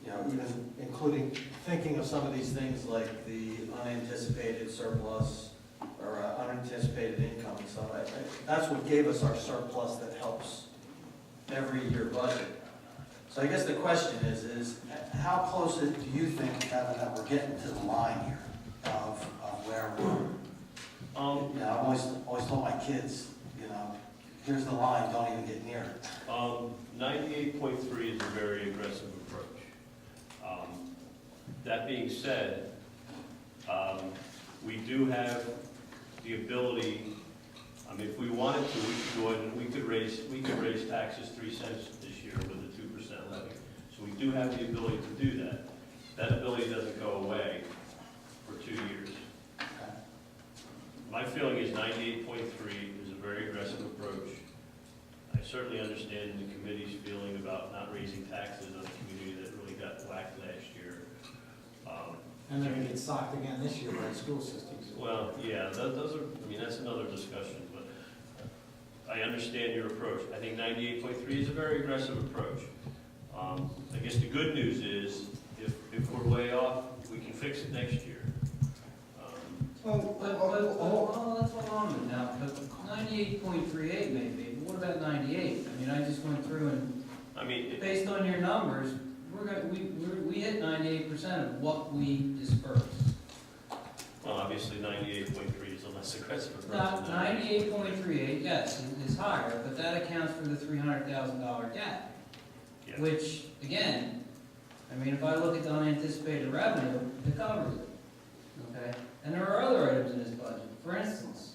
you know, even including thinking of some of these things like the unanticipated surplus or unanticipated income and stuff, that's what gave us our surplus that helps every year budget. So I guess the question is how close do you think, Kevin, that we're getting to the line here of where we're, you know, I've always told my kids, you know, here's the line, don't even get near it. 98.3 is a very aggressive approach. That being said, we do have the ability, I mean, if we wanted to, we could go in and we could raise taxes 3 cents this year with a 2% levy. So we do have the ability to do that. That ability doesn't go away for 2 years. My feeling is 98.3 is a very aggressive approach. I certainly understand the committee's feeling about not raising taxes on a community that really got whacked last year. And they're gonna get socked again this year by the school systems. Well, yeah, those are, I mean, that's another discussion, but I understand your approach. I think 98.3 is a very aggressive approach. I guess the good news is, if we're way off, we can fix it next year. Well, let's hold on a minute now, but 98.38 maybe, but what about 98? I mean, I just went through and, I mean, based on your numbers, we hit 98% of what we dispersed. well, obviously 98.3 is a less aggressive approach. Not than that. 98.38, yes, is higher, but that accounts for the $300,000 gap. Yeah. Which, again, I mean, if I look at the unanticipated revenue, it covers it, okay? And there are other items in this budget. For instance,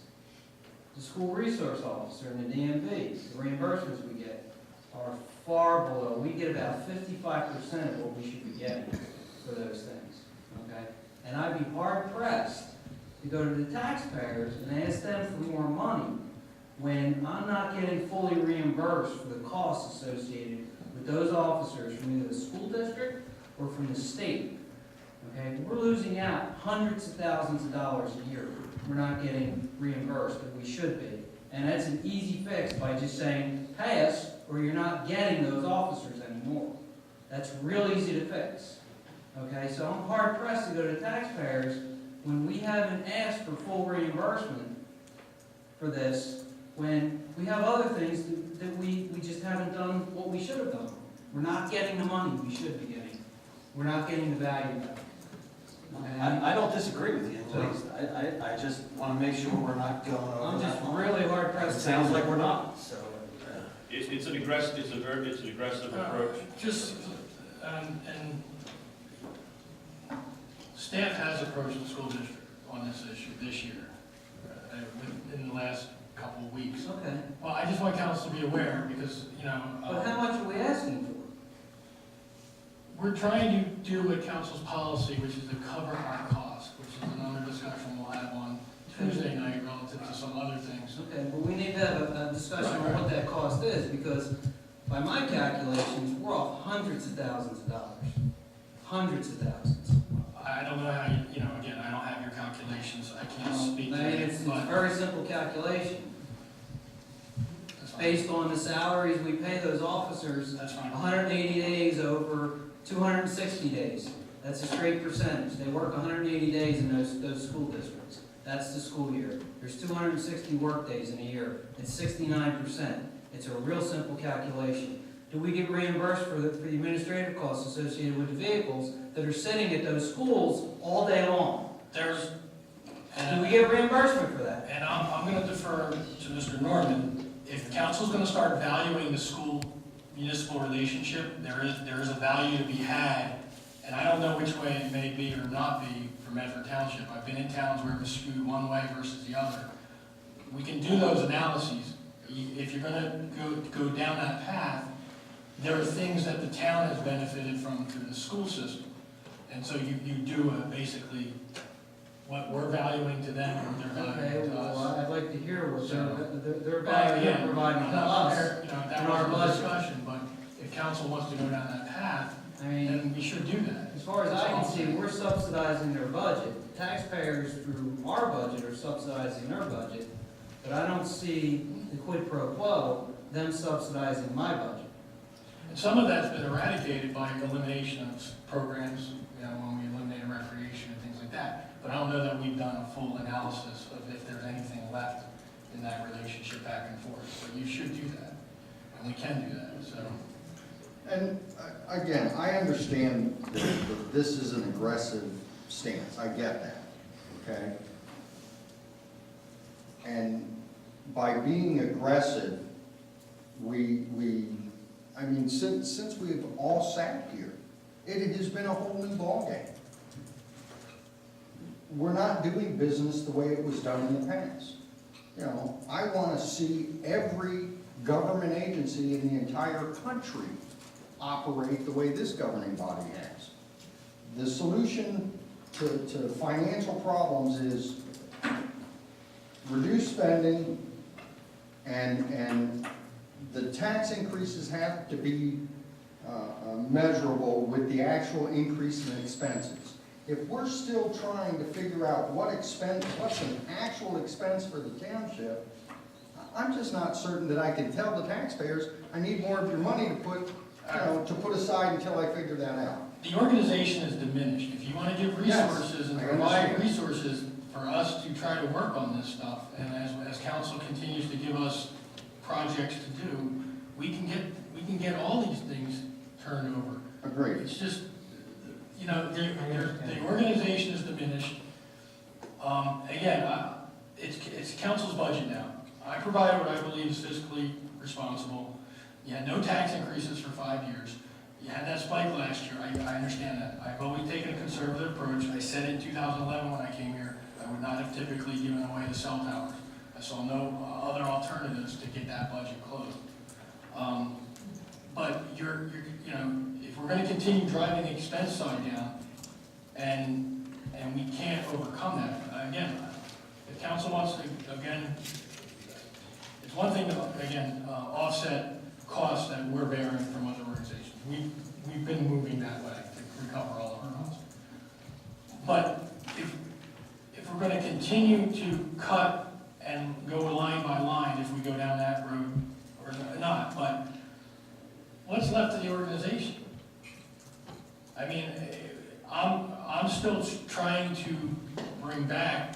the school resource officer and the DMV, the reimbursements we get are far below. We get about 55% of what we should be getting for those things, okay? And I'd be hard pressed to go to the taxpayers and ask them for more money when I'm not getting fully reimbursed for the costs associated with those officers from either the school district or from the state. Okay, we're losing out hundreds of thousands of dollars a year. We're not getting reimbursed, but we should be. And that's an easy fix by just saying, pay us, or you're not getting those officers anymore. That's real easy to fix. Okay, so I'm hard pressed to go to taxpayers when we haven't asked for full reimbursement for this, when we have other things that we just haven't done what we should have done. We're not getting the money we should be getting. We're not getting the value of it. I don't disagree with you, please. I just want to make sure we're not going over I'm just that line. really hard It pressed. sounds like we're not, so. It's an aggressive approach. Just, and staff has approached the school district on this issue this year, in the last couple of weeks. Okay, Well, I just want council to be aware, because, you know. but how much are we asking for? We're trying to do what council's policy, which is to cover our costs, which is another discussion we'll have on Tuesday night relative to some other things. Okay, but we need to have a discussion on what that cost is, because by my calculations, we're off hundreds of thousands of dollars. Hundreds of thousands. I don't know how you know, again, I don't have your calculations, I can't speak to I mean, it, it's a but. very simple calculation. That's fine. Based on the salaries we pay those officers, That's fine. 180 days over 260 days. That's a straight percentage. They work 180 days in those school districts. That's the school year. There's 260 work days in a year. It's 69%. It's a real simple calculation. Do we get reimbursed for the administrative costs associated with the vehicles that are sitting at those schools all day long? There's, Do we get reimbursement for that? and I'm gonna defer to Mr. Norman. If council's gonna start valuing the school municipal relationship, there is a value to be had, and I don't know which way it may be or not be for Medford Township. I've been in towns where it was skewed one way versus the other. We can do those analyses. If you're gonna go down that path, there are things that the town has benefited from through the school system. And so you do basically what we're valuing to them, and they're Okay, valuing to well, us. I'd like to hear what their Well, value again, they're providing to I'm not us. there, you know, that in our was a budget. discussion, but if council wants to go down that path, I mean, then we should do that. as far as I can see, we're subsidizing their budget. Taxpayers through our budget are subsidizing their budget, but I don't see the quid pro quo, them subsidizing my budget. And some of that's been eradicated by elimination of programs, you know, when we eliminated recreation and things like that. But I don't know that we've done a full analysis of if there's anything left in that relationship back and forth. But you should do that, and we can do that, so. And again, I understand that this is an aggressive stance, I get that, okay? And by being aggressive, I mean, since we've all sat here, it has been a whole new ballgame. We're not doing business the way it was done in the past. You know, I want to see every government agency in the entire country operate the way this governing body has. The solution to financial problems is reduce spending, and the tax increases have to be measurable with the actual increase in expenses. If we're still trying to figure out what's an actual expense for the township, I'm just not certain that I can tell the taxpayers, I need more of your money to put aside until I figure that out. The organization is diminished. If you want to give resources and I provide understand. resources for us to try to work on this stuff, and as council continues to give us projects to do, we can get all these things turned over. Agreed. It's just, you know, the organization is diminished. Again, it's council's budget now. I provided what I believe is fiscally responsible. You had no tax increases for 5 years. You had that spike last year. I understand that. I've always taken a conservative approach. I said in 2011 when I came here, I would not have typically given away the cell towers. I saw no other alternatives to get that budget closed. But you know, if we're going to continue driving the expense side down, and we can't overcome that, again, if council wants to, again, it's one thing to, again, offset costs that we're bearing from other organizations. We've been moving that way to recover all of our costs. But if we're going to continue to cut and go line by line, if we go down that road or not, but what's left of the organization? I mean, I'm still trying to bring back,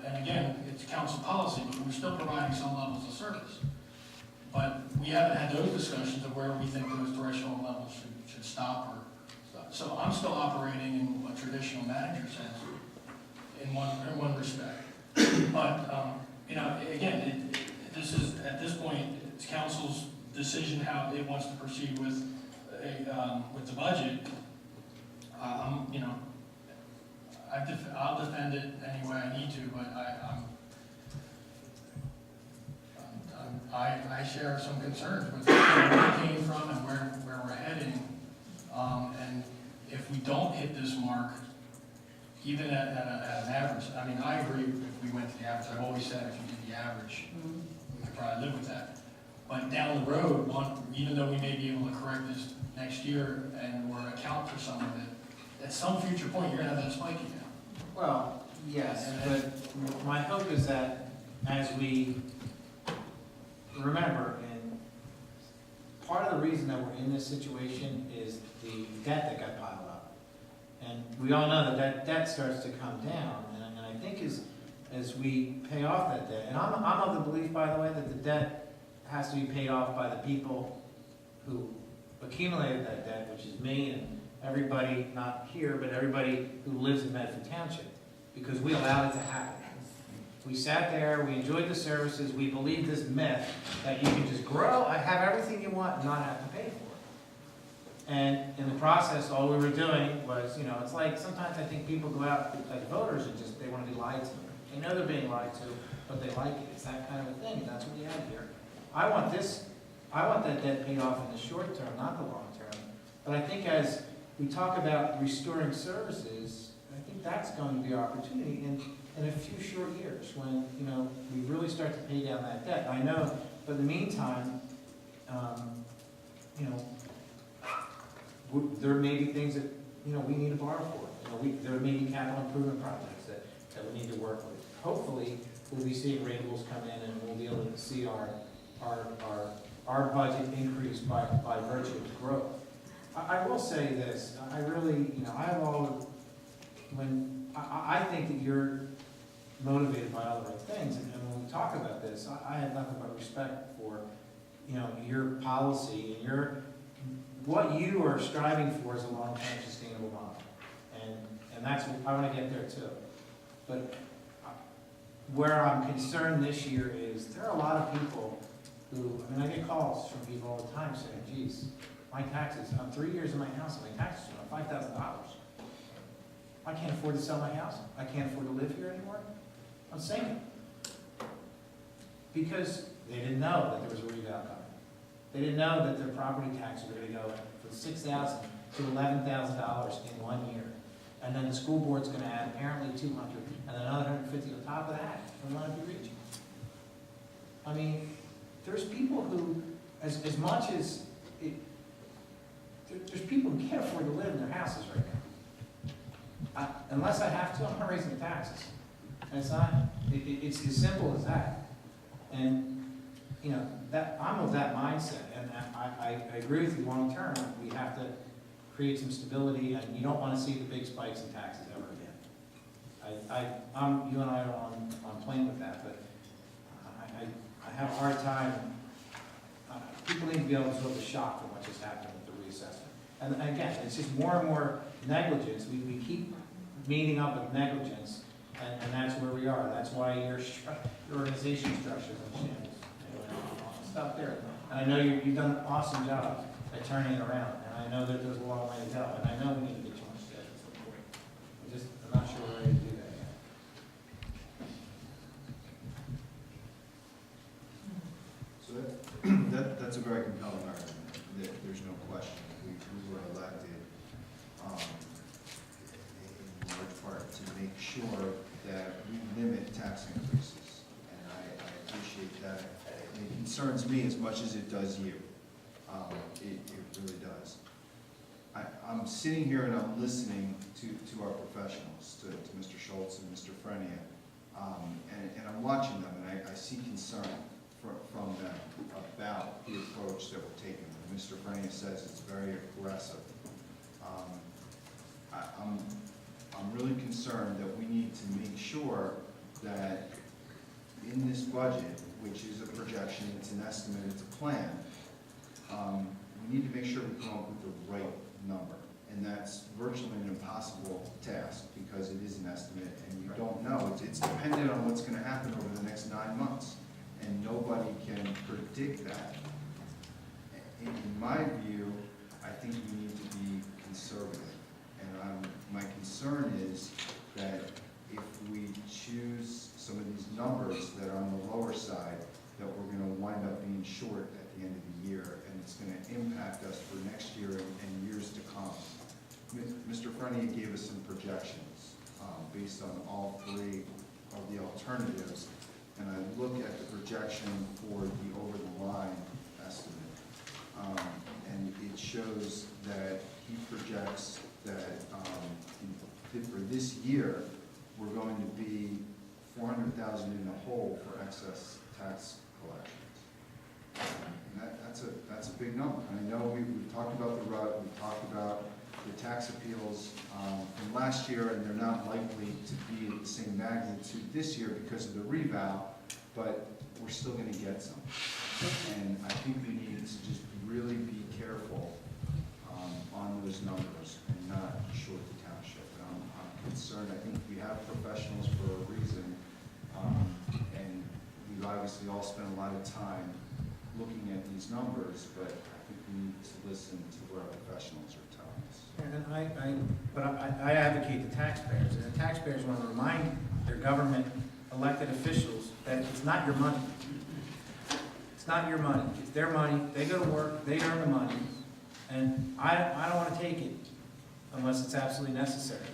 and again, it's council policy, but we're still providing some levels of service. But we haven't had those discussions of where we think those threshold levels should stop or stuff. So I'm still operating in a traditional manager sense in one respect. But, you know, again, this is, at this point, it's council's decision how it wants to proceed with the budget. You know, I'll defend it any way I need to, but I share some concerns with where we came from and where we're heading. And if we don't hit this mark, even at an average, I mean, I agree if we went to the average. I've always said if you did the average, we could probably live with that. But down the road, even though we may be able to correct this next year or account for some of it, at some future point, you're gonna have that spike again. Well, yes, but my hope is that as we remember, and part of the reason that we're in this situation is the debt that got piled up. And we all know that debt starts to come down, and I think as we pay off that debt, and I'm of the belief, by the way, that the debt has to be paid off by the people who accumulated that debt, which is me and everybody, not here, but everybody who lives in Medford Township, because we allowed it to happen. We sat there, we enjoyed the services, we believed this myth that you can just grow, have everything you want and not have to pay for it. And in the process, all we were doing was, you know, it's like sometimes I think people go out as voters and just, they want to be lied to. They know they're being lied to, but they like it. It's that kind of a thing, and that's what we have here. I want this I want that debt paid off in the short term, not the long term. But I think as we talk about restoring services, I think that's going to be our opportunity in a few short years when, you know, we really start to pay down that debt. I know, but in the meantime, you know, there may be things that, you know, we need to borrow for. You know, there may be capital improvement projects that we need to work with. Hopefully, we'll be seeing ratables come in and we'll be able to see our budget increase by virtue of growth. I will say this, I really, you know, I think that you're motivated by all the right things, and when we talk about this, I have nothing but respect for, you know, your policy and what you are striving for is a long-term sustainable model. And that's, I want to get there too. But where I'm concerned this year is there are a lot of people who, I mean, I get calls from people all the time saying, geez, my taxes, I'm 3 years in my house and my taxes are $5,000. I can't afford to sell my house. I can't afford to live here anymore. I'm saying it. Because they didn't know that there was a reval coming. They didn't know that their property taxes were going to go from $6,000 to $11,000 in 1 year. And then the school board's going to add apparently $200 and then another $150 on top of that from Lenape Region. I mean, there's people who, as much as it, there's people who can't afford to live in their houses right now. Unless I have to, I'm not raising the taxes. And it's not, it's as simple as that. And, you know, that I'm of that mindset, and I agree with you long term. We have to create some stability, and you don't want to see the big spikes in taxes ever again. You and I are on plane with that, but I have a hard time. People need to be able to absorb the shock of what just happened with the reassessment. And again, it's just more and more negligence. We keep meeting up with negligence, and that's where we are. That's why your organization structure is in shambles. Stop there. And I know you've done an awesome job at turning it around, and I know that there's a long way to go, and I know we need to get you on schedule at some point. I'm not sure we're ready to do that yet. So that's a very compelling argument. There's no question. We were elected in large part to make sure that we limit tax increases. And I appreciate that. And it concerns me as much as it does you. It really does. I'm sitting here and I'm listening to our professionals, to Mr. Schultz and Mr. Frenia, and I'm watching them, and I see concern from them about the approach that we're taking. Mr. Frenia says it's very aggressive. I'm really concerned that we need to make sure that in this budget, which is a projection, it's an estimate, it's a plan, we need to make sure we come up with the right number. And that's virtually an impossible task because it is an estimate and you don't know. It's dependent on what's going to happen over the next 9 months. And nobody can predict that. In my view, I think we need to be conservative. And my concern is that if we choose some of these numbers that are on the lower side, that we're going to wind up being short at the end of the year, and it's going to impact us for next year and years to come. Mr. Frenia gave us some projections based on all three of the alternatives, and I look at the projection for the over-the-line estimate, and it shows that he projects that for this year, we're going to be $400,000 in the hole for excess tax collections. And that's a big number. And I know we've talked about the RUT, we've talked about the tax appeals from last year, and they're not likely to be at the same magnitude this year because of the reval, but we're still going to get some. And I think we need to just really be careful on those numbers and not short the township. And I'm concerned. I think we have professionals for a reason, and we've obviously all spent a lot of time looking at these numbers, but I think we need to listen to what our professionals are telling us. And I advocate the taxpayers, and the taxpayers want to remind their government elected officials that it's not your money. It's not your money, it's their money, they go to work, they earn the money, and I don't wanna take it unless it's absolutely necessary.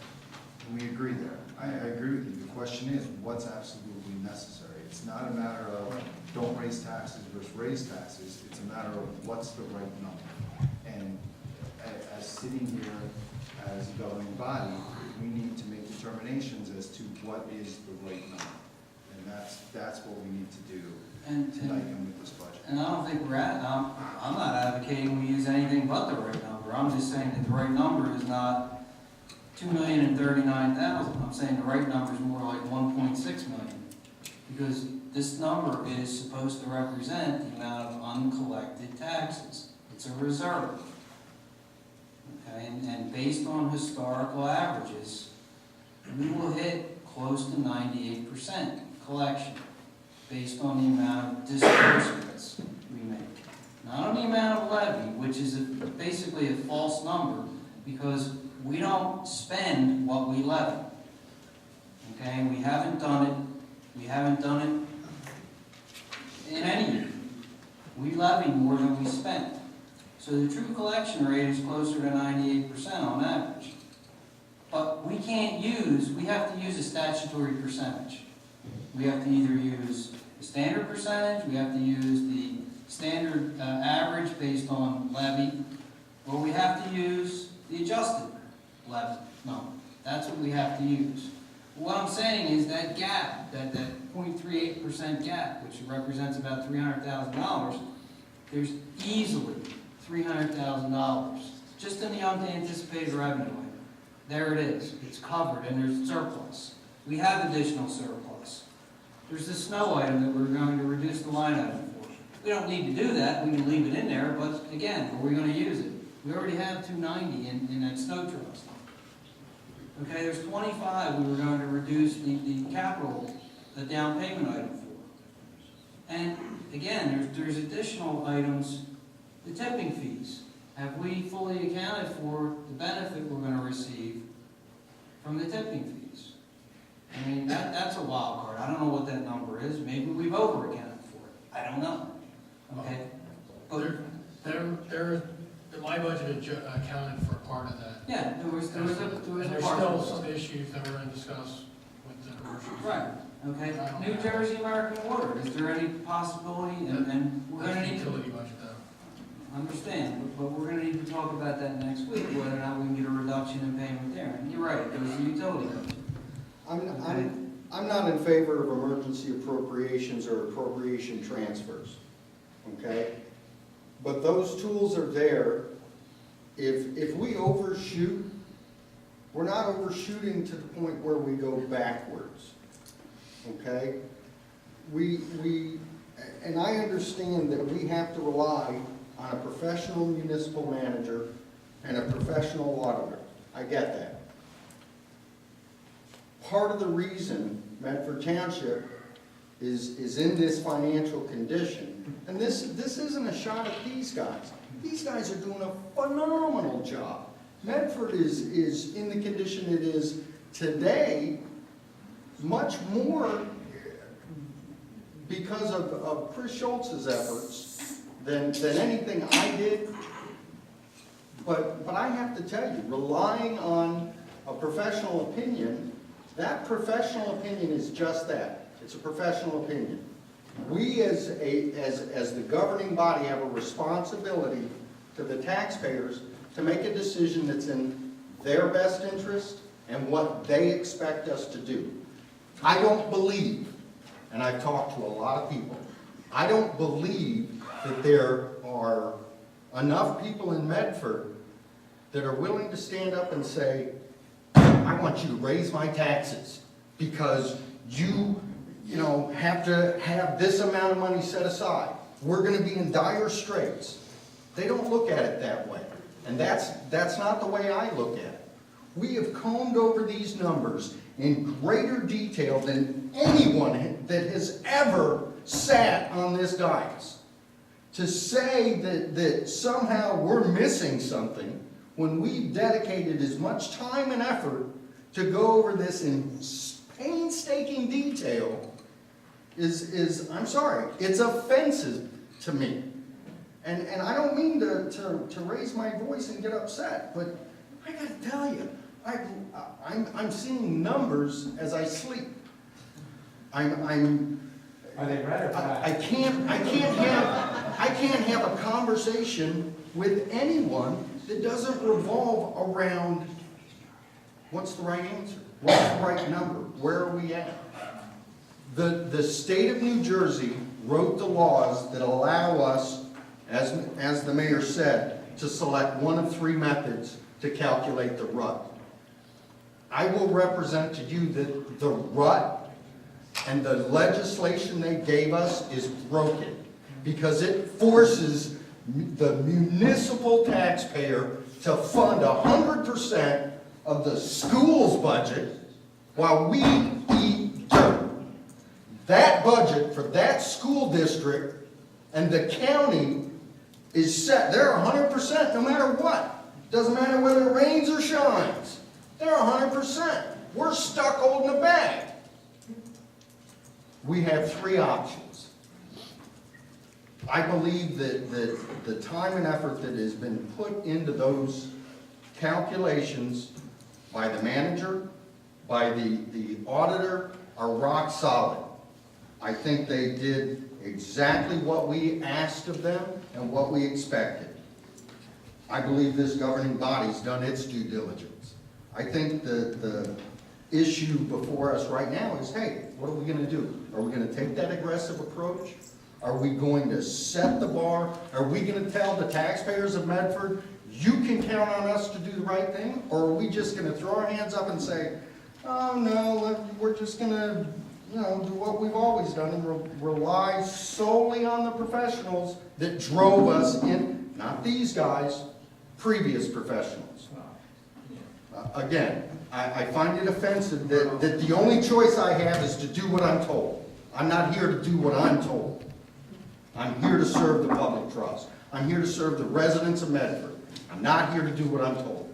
We agree there. I agree with you. The question is, what's absolutely necessary? It's not a matter of don't raise taxes versus raise taxes. It's a matter of what's the right number. And as sitting here as a governing body, we need to make determinations as to what is the right number. And that's what we need to do tonight and with this budget. And I don't think I'm not advocating we use anything but the right number. I'm just saying that the right number is not 2,039,000. I'm saying the right number is more like 1.6 million. Because this number is supposed to represent the amount of uncollected taxes. It's a reserve. Okay, and based on historical averages, we will hit close to 98% collection based on the amount of disbursements we make. Not on the amount of levy, which is basically a false number, because we don't spend what we levy. Okay, we haven't done it in any year. We levy more than we spend. So the true collection rate is closer to 98% on average. But we have to use a statutory percentage. We have to either use the standard percentage, we have to use the standard average based on levy, or we have to use the adjusted levy number. That's what we have to use. What I'm saying is that gap, that 0.38% gap, which represents about $300,000, there's easily $300,000 just in the unanticipated revenue item. There it is. It's covered and there's surplus. We have additional surplus. There's the snow item that we're going to reduce the line item for. We don't need to do that. We can leave it in there, but again, are we going to use it? We already have $290 in that snow trust. Okay, there's 25 we were going to reduce the capital, the down payment item for. And again, there's additional items, the tipping fees. Have we fully accounted for the benefit we're going to receive from the tipping fees? I mean, that's a wild card. I don't know what that number is. Maybe we've over accounted for it. I don't know. Okay? But my budget accounted for part of that. yeah, there was And a there's part still of it. some issues that we're going to discuss with the commercial. Right, okay. New Jersey American Water, is there any possibility, and we're That's gonna need utility to budget though. understand, but we're gonna need to talk about that next week, whether or not we can get a reduction in payment there. And you're right, there's a utility budget. I'm not in favor of emergency appropriations or appropriation transfers, okay? But those tools are there. If we overshoot, we're not overshooting to the point where we go backwards, okay? And I understand that we have to rely on a professional municipal manager and a professional auditor. I get that. Part of the reason Medford Township is in this financial condition, and this isn't a shot at these guys. These guys are doing a phenomenal job. Medford is in the condition it is today, much more because of Chris Schultz's efforts than anything I did. But I have to tell you, relying on a professional opinion, that professional opinion is just that. It's a professional opinion. We as the governing body have a responsibility to the taxpayers to make a decision that's in their best interest and what they expect us to do. I don't believe, and I've talked to a lot of people, I don't believe that there are enough people in Medford that are willing to stand up and say, I want you to raise my taxes because you have to have this amount of money set aside. We're going to be in dire straits. They don't look at it that way. And that's not the way I look at it. We have combed over these numbers in greater detail than anyone that has ever sat on this dais. To say that somehow we're missing something when we've dedicated as much time and effort to go over this in painstaking detail is I'm sorry, it's offensive to me. And I don't mean to raise my voice and get upset, but I gotta tell you, I'm seeing numbers as I sleep. Are they red or black? I can't have a conversation with anyone that doesn't revolve around what's the right answer? What's the right number? Where are we at? The state of New Jersey wrote the laws that allow us, as the mayor said, to select one of three methods to calculate the RUT. I will represent to you that the RUT and the legislation they gave us is broken because it forces the municipal taxpayer to fund 100% of the school's budget while we eat dirt. That budget for that school district and the county is set. They're 100% no matter what. Doesn't matter whether it rains or shines. They're 100%. We're stuck holding the bag. We have three options. I believe that the time and effort that has been put into those calculations by the manager, by the auditor, are rock solid. I think they did exactly what we asked of them and what we expected. I believe this governing body's done its due diligence. I think the issue before us right now is, hey, what are we going to do? Are we going to take that aggressive approach? Are we going to set the bar? Are we going to tell the taxpayers of Medford, you can count on us to do the right thing? Or are we just going to throw our hands up and say, oh no, we're just going to do what we've always done and rely solely on the professionals that drove us in, not these guys, previous professionals. Again, I find it offensive that the only choice I have is to do what I'm told. I'm not here to do what I'm told. I'm here to serve the public trust. I'm here to serve the residents of Medford. I'm not here to do what I'm told.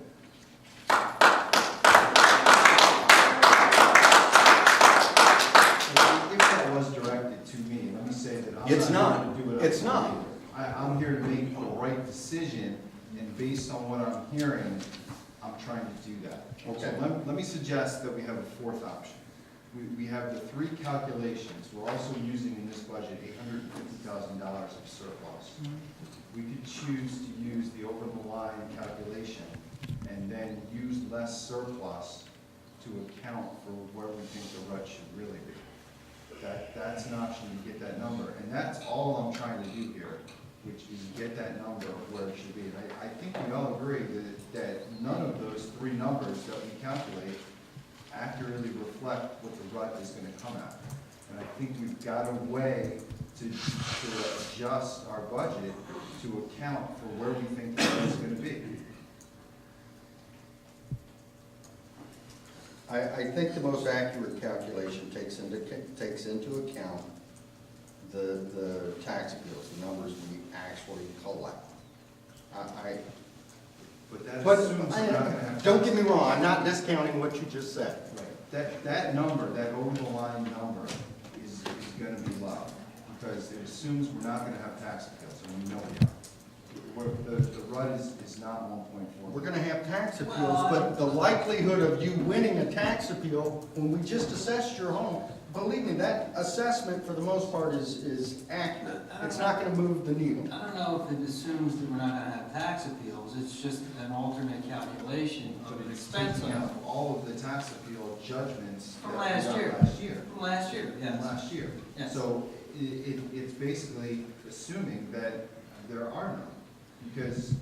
If that was directed to me, let me say that I'm It's not not. here to do what It's I'm not. told. I'm here to make the right decision, and based on what I'm hearing, I'm trying to do that. Okay. So let me suggest that we have a fourth option. We have the three calculations. We're also using in this budget $850,000 of surplus. We could choose to use the over-the-line calculation and then use less surplus to account for where we think the RUT should really be. That's an option to get that number, and that's all I'm trying to do here, which is get that number of where it should be. And I think we all agree that none of those three numbers that we calculate accurately reflect what the RUT is going to come at. And I think we've got a way to adjust our budget to account for where we think the RUT is going to be. I think the most accurate calculation takes into account the tax appeals, the numbers we actually collect. But that But assumes we're not going to have. don't get me wrong, I'm not discounting what you just said. Right. That number, that over-the-line number is going to be low, because it assumes we're not going to have tax appeals, and we know we are. The RUT is not 1.4. We're gonna have tax appeals, but the likelihood of you winning a tax appeal when we just assessed your home, believe me, that assessment for the most part is accurate. It's not gonna move the needle. I don't know if it assumes that we're not gonna have tax appeals, it's just an alternate calculation But of it expense takes on out all of the tax appeal judgments From that we last got year. last year. From last year, From yes. last year. Yes. So it's basically assuming that there are none, because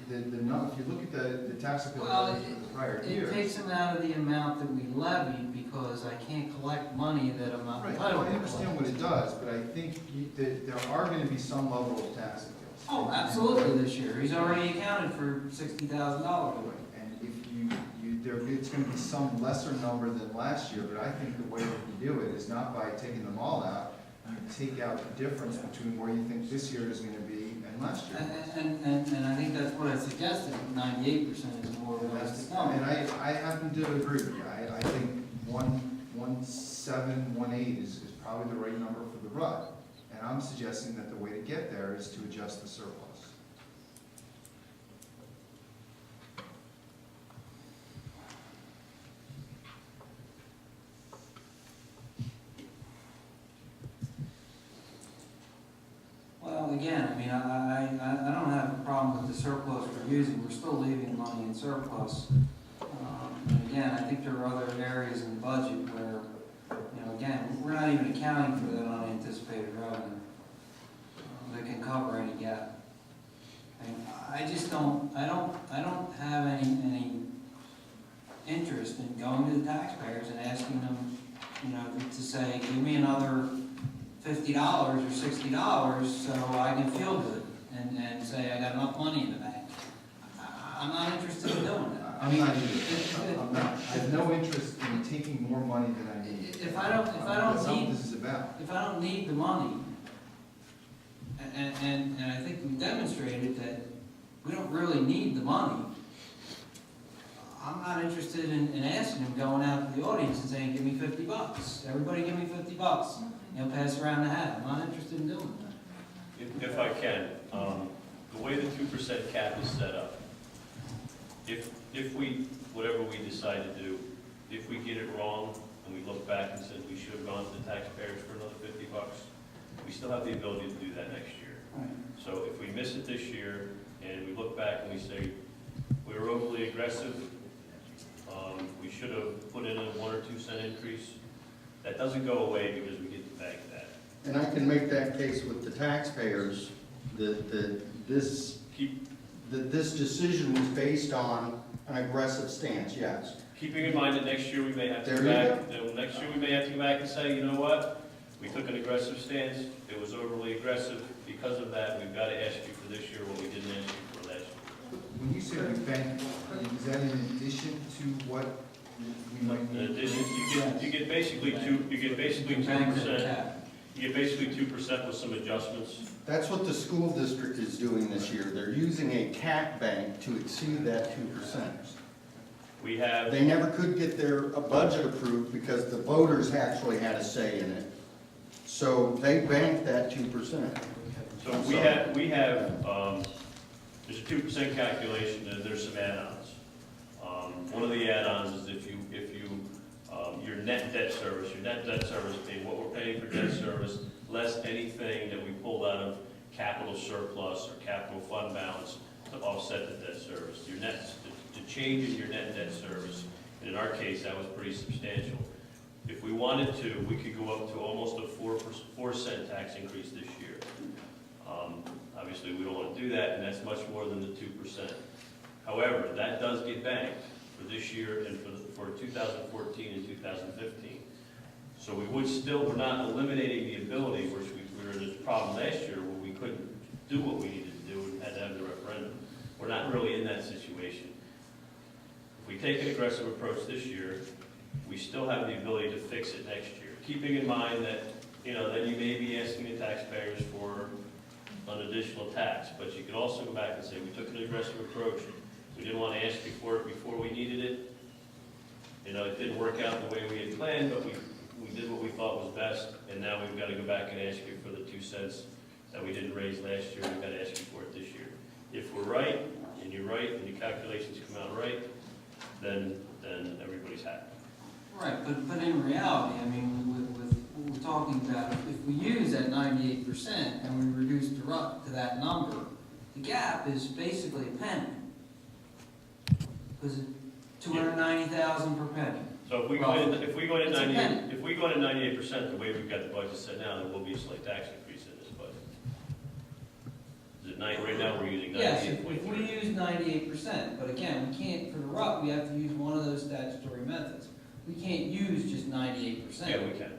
if you look at the tax appeal Well, values for the prior It years. takes them out of the amount that we levied because I can't collect money that I'm not Right, entitled well, to I understand collect. what it does, but I think that there are gonna be some level of tax appeals. Oh, absolutely this year, he's already accounted for $60,000. And if it's gonna be some lesser number than last year, but I think the way that you do it is not by taking them all out. You take out the difference between where you think this year is gonna be and last year. And I think that's what I suggested, 98% is a more realistic number. And I happen to agree with you. I think 1.718 is probably the right number for the RUT. And I'm suggesting that the way to get there is to adjust the surplus. Well, again, I mean, I don't have a problem with the surplus we're using, we're still leaving money in surplus. And again, I think there are other areas in the budget where, you know, again, we're not even accounting for that unanticipated revenue that can cover any gap. And I just don't have any interest in going to the taxpayers and asking them, you know, to say, give me another $50 or $60 so I can feel good and say I got enough money in the bank. I'm not interested in doing that. I'm not either. I'm not. I have no interest in taking more money than I need. If I don't That's not what need, this is about. if I don't need the money, and I think we've demonstrated that we don't really need the money, I'm not interested in asking them, going out to the audience and saying, give me $50. Everybody give me $50. You know, pass around the hat. I'm not interested in doing that. If I can, the way the 2% cap is set up, if we, whatever we decide to do, if we get it wrong and we look back and said we should have gone to the taxpayers for another $50, we still have the ability to do that next year. Right. So if we miss it this year and we look back and we say we were overly aggressive, we should have put in a 1 or 2 cent increase, that doesn't go away because we get the bank that. And I can make that case with the taxpayers, that this decision was based on an aggressive stance, yes. Keeping in mind that next year we may have to There go you back, then next year we may have to go back and say, you know what? We took an aggressive stance, it was overly aggressive. Because of that, we've got to ask you for this year what we didn't ask you for last year. When you say we bank, is that in addition to what we might In need? addition, you get basically You can bank the 2%, cap. you get basically 2% with some adjustments. That's what the school district is doing this year. They're using a cap bank to exceed that 2%. We have, They never could get their budget approved because the voters actually had a say in it. So they banked that 2%. so we have, there's a 2% calculation and there's some add-ons. One of the add-ons is if you, your net debt service being what we're paying for debt service, less anything that we pulled out of capital surplus or capital fund balance to offset the debt service. Your net, the change in your net debt service, and in our case, that was pretty substantial. If we wanted to, we could go up to almost a 4% tax increase this year. Obviously, we don't want to do that, and that's much more than the 2%. However, that does get banked for this year and for 2014 and 2015. So we would still, we're not eliminating the ability, which we were in this problem last year where we couldn't do what we needed to do and had to have the referendum. We're not really in that situation. If we take an aggressive approach this year, we still have the ability to fix it next year. Keeping in mind that, you know, then you may be asking the taxpayers for an additional tax, but you could also go back and say, we took an aggressive approach. We didn't want to ask you for it before we needed it. You know, it didn't work out the way we had planned, but we did what we thought was best, and now we've got to go back and ask you for the 2 cents that we didn't raise last year. We've got to ask you for it this year. If we're right, and you're right, and your calculations come out right, then everybody's happy. Right, but in reality, I mean, with what we're talking about, if we use that 98% and we reduce the RUT to that number, the gap is basically a penny. Because it's 290,000 per penny. So if we go in, if we go in It's a at penny. 98, if we go in at 98%, the way we've got the budget set now, there will be a slight tax increase in this budget. Is it right now we're using Yes, if 98.3. we use 98%, but again, we can't, for the RUT, we have to use one of those statutory methods. We can't use just 98%. Yeah, we can,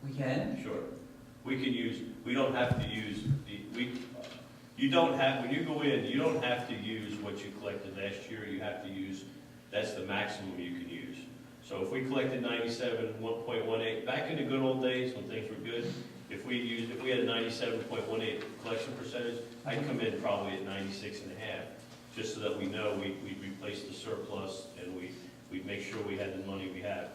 We can? sure. We can use, we don't have to use, you don't have, when you go in, you don't have to use what you collected last year, you have to use, that's the maximum you can use. So if we collected 97.18, back in the good old days when things were good, if we had a 97.18 collection percentage, I'd come in probably at 96.5, just so that we know we'd replace the surplus and we'd make sure we had the money we have.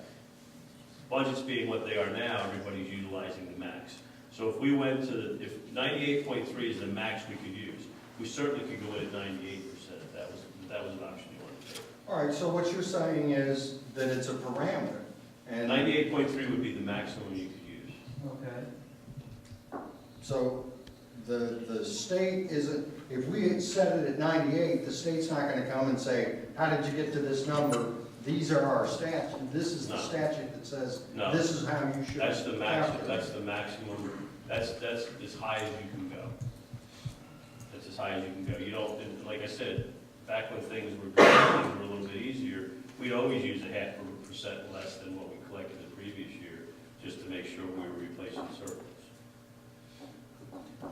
Budgets being what they are now, everybody's utilizing the max. So if we went to, if 98.3 is the max we could use, we certainly could go in at 98% if that was an option you wanted to take. All right, so what you're saying is that it's a parameter, and 98.3 would be the maximum you could use. Okay. so the state isn't, if we had set it at 98, the state's not gonna come and say, how did you get to this number? These are our statutes, this is the No. statute that says, No. this is how you should. That's the maximum, calculate. that's the maximum, that's as high as you can go. That's as high as you can go. You don't, and like I said, back when things were a little bit easier, we'd always use 0.5% less than what we collected the previous year, just to make sure we were replacing surplus.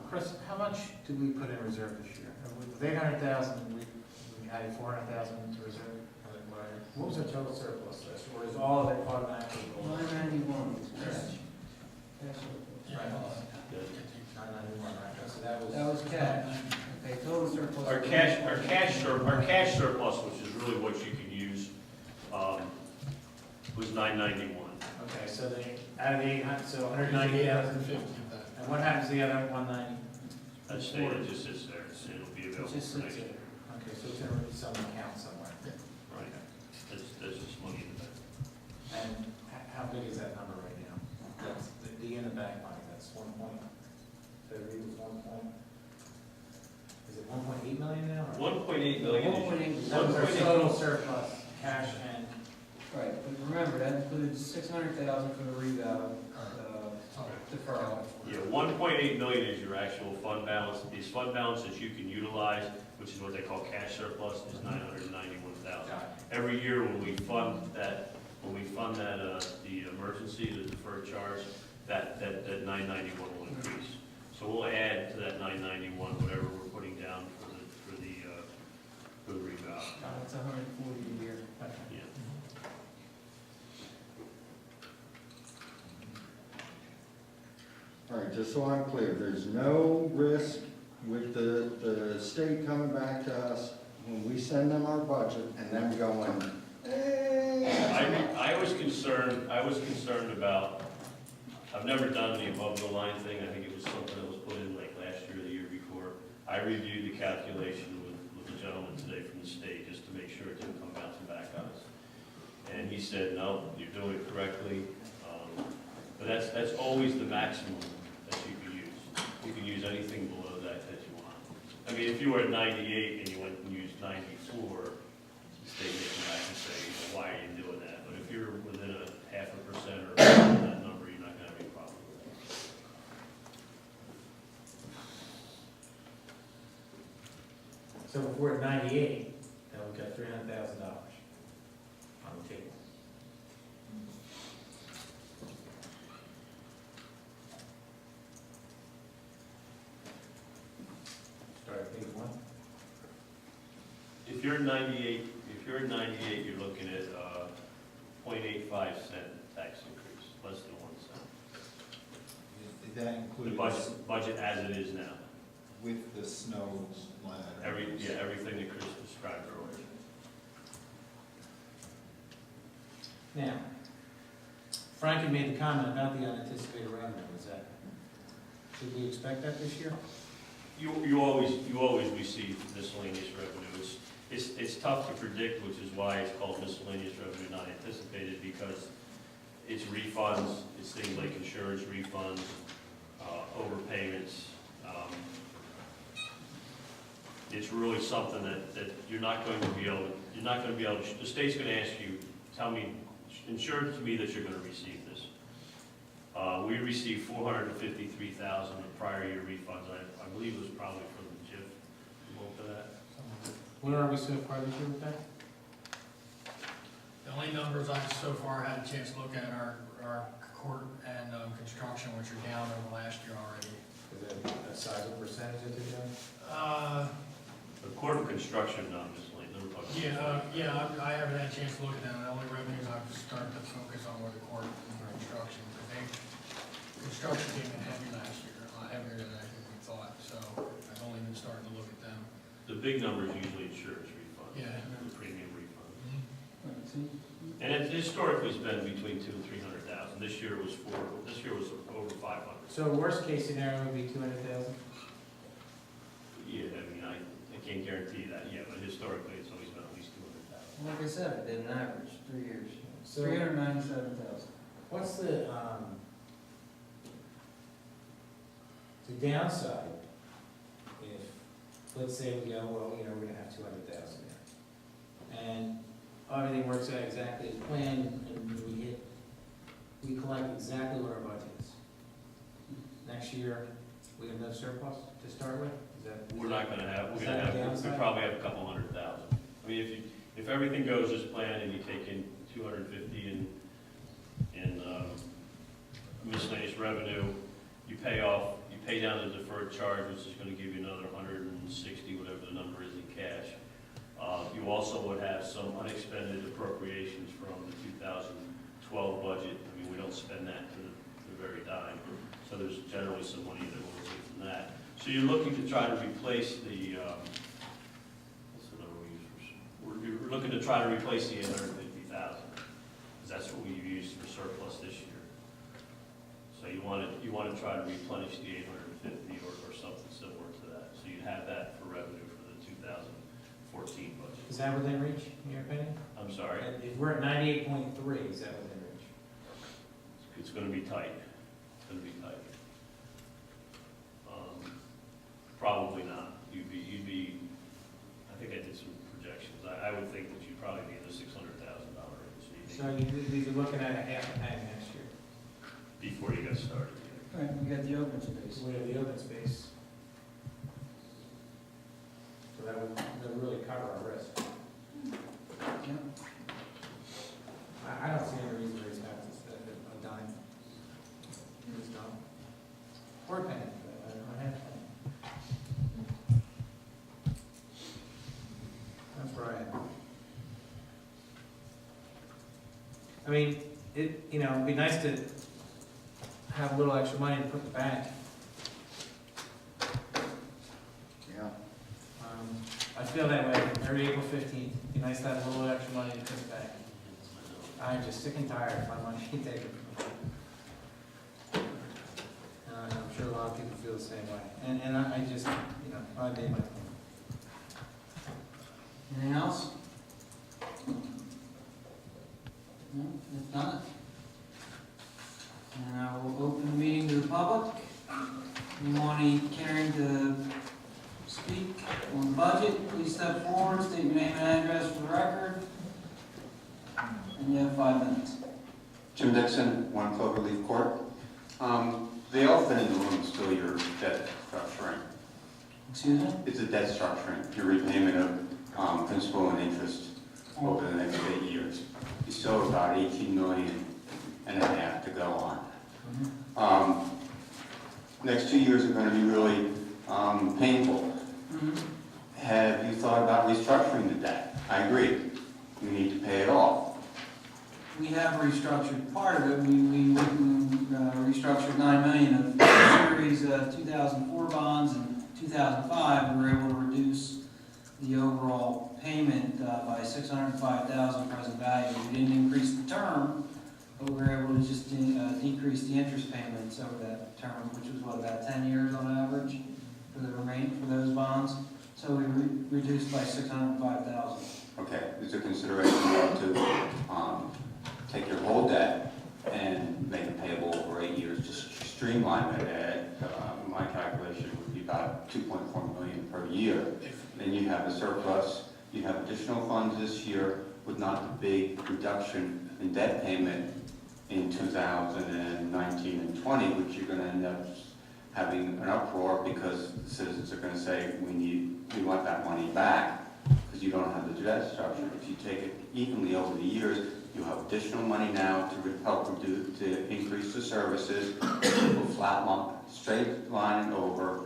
Chris, how much do we put in reserve this year? With 800,000, we added 400,000 into reserve? What was our total surplus list, or is all of it automatically going? 991 was cash. Cash Yeah, Right. hold on. 991, right, so that was. That was cash. Okay, total surplus. Our cash surplus, which is really what you can use, was 991. Okay, so they, out of the 800, so 190,000. 850 of that. And what happens to the other 190? That's staying, it just sits there, it'll be available just for sits next year. Okay, so it's in some account somewhere. Right, that's just money in the bank. And how big is that number right now? That's the in the bank money, that's 1 point, did I read it was 1 point? Is it 1.8 million now? or- 1.8 million. 1.8. That was our total surplus, cash and, Right, but remember, that includes 600,000 for the reval, deferral. Yeah, 1.8 million is your actual fund balance. These fund balance that you can utilize, which is what they call cash surplus, is 991,000. Every year when we fund that, the emergency, the deferred charge, that 991 will increase. So we'll add to that 991 whatever we're putting down for the reval. It's 140 a year. Yeah. All right, just so I'm clear, there's no risk with the state coming back to us when we send them our budget and them going, I was concerned about, I've never done the above the line thing. I think it was something that was put in like last year or the year before. I reviewed the calculation with the gentleman today from the state just to make sure it didn't come bouncing back on us. And he said, no, you're doing it correctly. But that's always the maximum that you can use. You can use anything below that you want. I mean, if you were at 98 and you went and used 94, the state may come back and say, why are you doing that? But if you're within a 0.5% or that number, you're not gonna have any problem with that. so if we're at 98, then we've got $300,000 on the table. Start at page 1. If you're at 98, you're looking at 0.85 cent tax increase, less than 1 cent. That The includes budget as it is now. with the snow line item. Everything that Chris described earlier. Now, Frank had made the comment about the unanticipated revenue, is that, should we expect that this year? You always receive miscellaneous revenue. It's tough to predict, which is why it's called miscellaneous revenue not anticipated, because it's refunds, it's things like insurance refunds, overpayments. It's really something that you're not going to be able to, the state's gonna ask you, tell me, ensure to me that you're gonna receive this. We received 453,000 of prior year refunds. I believe it was probably from the JIF, most of that. Where are we so far this year with that? The only numbers I've so far had a chance to look at are court and construction, which are down over last year already. Is that a sizable percentage that they're doing? The court and construction, no, miscellaneous, never talked about. I haven't had a chance to look at them. The only revenues I've started to focus on were the court and construction. Construction came in heavy last year, a lot heavier than I think we thought, so I've only been starting to look at them. The big number is usually insurance refunds. Yeah. The premium refunds. Right, And it historically has been between 200,000 and 300,000. This year was over 500. So worst case scenario would be 200,000? Yeah, I mean, I can't guarantee that, yeah, but historically, it's always been at least 200,000. Like I said, it did an average, 3 years, So 397,000. what's the downside if, let's say we go, well, you know, we're gonna have 200,000 there. And everything works out exactly as planned, and we collect exactly what our budget is. Next year, we have no surplus to start with? Is that? We're not gonna have, Is we that a downside? probably have a couple 100,000. I mean, if everything goes as planned and you take in 250 in miscellaneous revenue, you pay down the deferred charge, which is gonna give you another 160, whatever the number is in cash. You also would have some unexpended appropriations from the 2012 budget. I mean, we don't spend that to the very dime. So there's generally some money that will take from that. So you're looking to try to replace the, what's the number we use for, we're looking to try to replace the 850,000, because that's what we used for surplus this year. So you want to try to replenish the 850 or something similar to that. So you'd have that for revenue for the 2014 budget. Is that within reach, in your opinion? I'm sorry, If we're at 98.3, is that within reach? it's going to be tight. It's going to be tight. Probably not. You'd be, I think I did some projections. I would think that you'd probably be in the $600,000 range. So you're looking at a half a penny next year. Before you got started. Right, we got the open space. We have the open space. So that would really cover our risk. Yeah. I don't see any reason to raise taxes a dime. Just don't. Or a penny, I don't have a penny. That's where I am. I mean, it'd be nice to have a little extra money to put in the bank. Yeah. I feel that way every April 15th. It'd be nice to have a little extra money to put in the bank. I'm just sick and tired of my money taken from me. I'm sure a lot of people feel the same way. And I just, I made my point. Anything else? No, if not, and I will open the meeting to the public. Anyone caring to speak on the budget, please step forward, state your name and address for the record. And you have 5 minutes. Jim Dixon, 1 Cloverleaf Court. The elephant in the room is still your debt structuring. Excuse me? It's a debt structuring, your repayment of principal and interest over the next 8 years. You still have about 18 million and a half to go on. Next 2 years are going to be really painful. Have you thought about restructuring the debt? I agree. We need to pay it off. We have restructured part of it. We restructured $9 million of series 2004 bonds and 2005. We were able to reduce the overall payment by $605,000 present value. We didn't increase the term, but we were able to just decrease the interest payments over that term, which was what, about 10 years on average for those bonds. So we reduced by $605,000. Okay, is a consideration to take your whole debt and make it payable over 8 years, just streamline it at, my calculation would be about 2.4 million per year. Then you have a surplus, you have additional funds this year with not the big reduction in debt payment in 2019 and 20, which you're gonna end up having an uproar because the citizens are gonna say, we want that money back because you don't have the debt structure. If you take it evenly over the years, you have additional money now to help reduce, to increase the services. You'll flat line, straight line it over.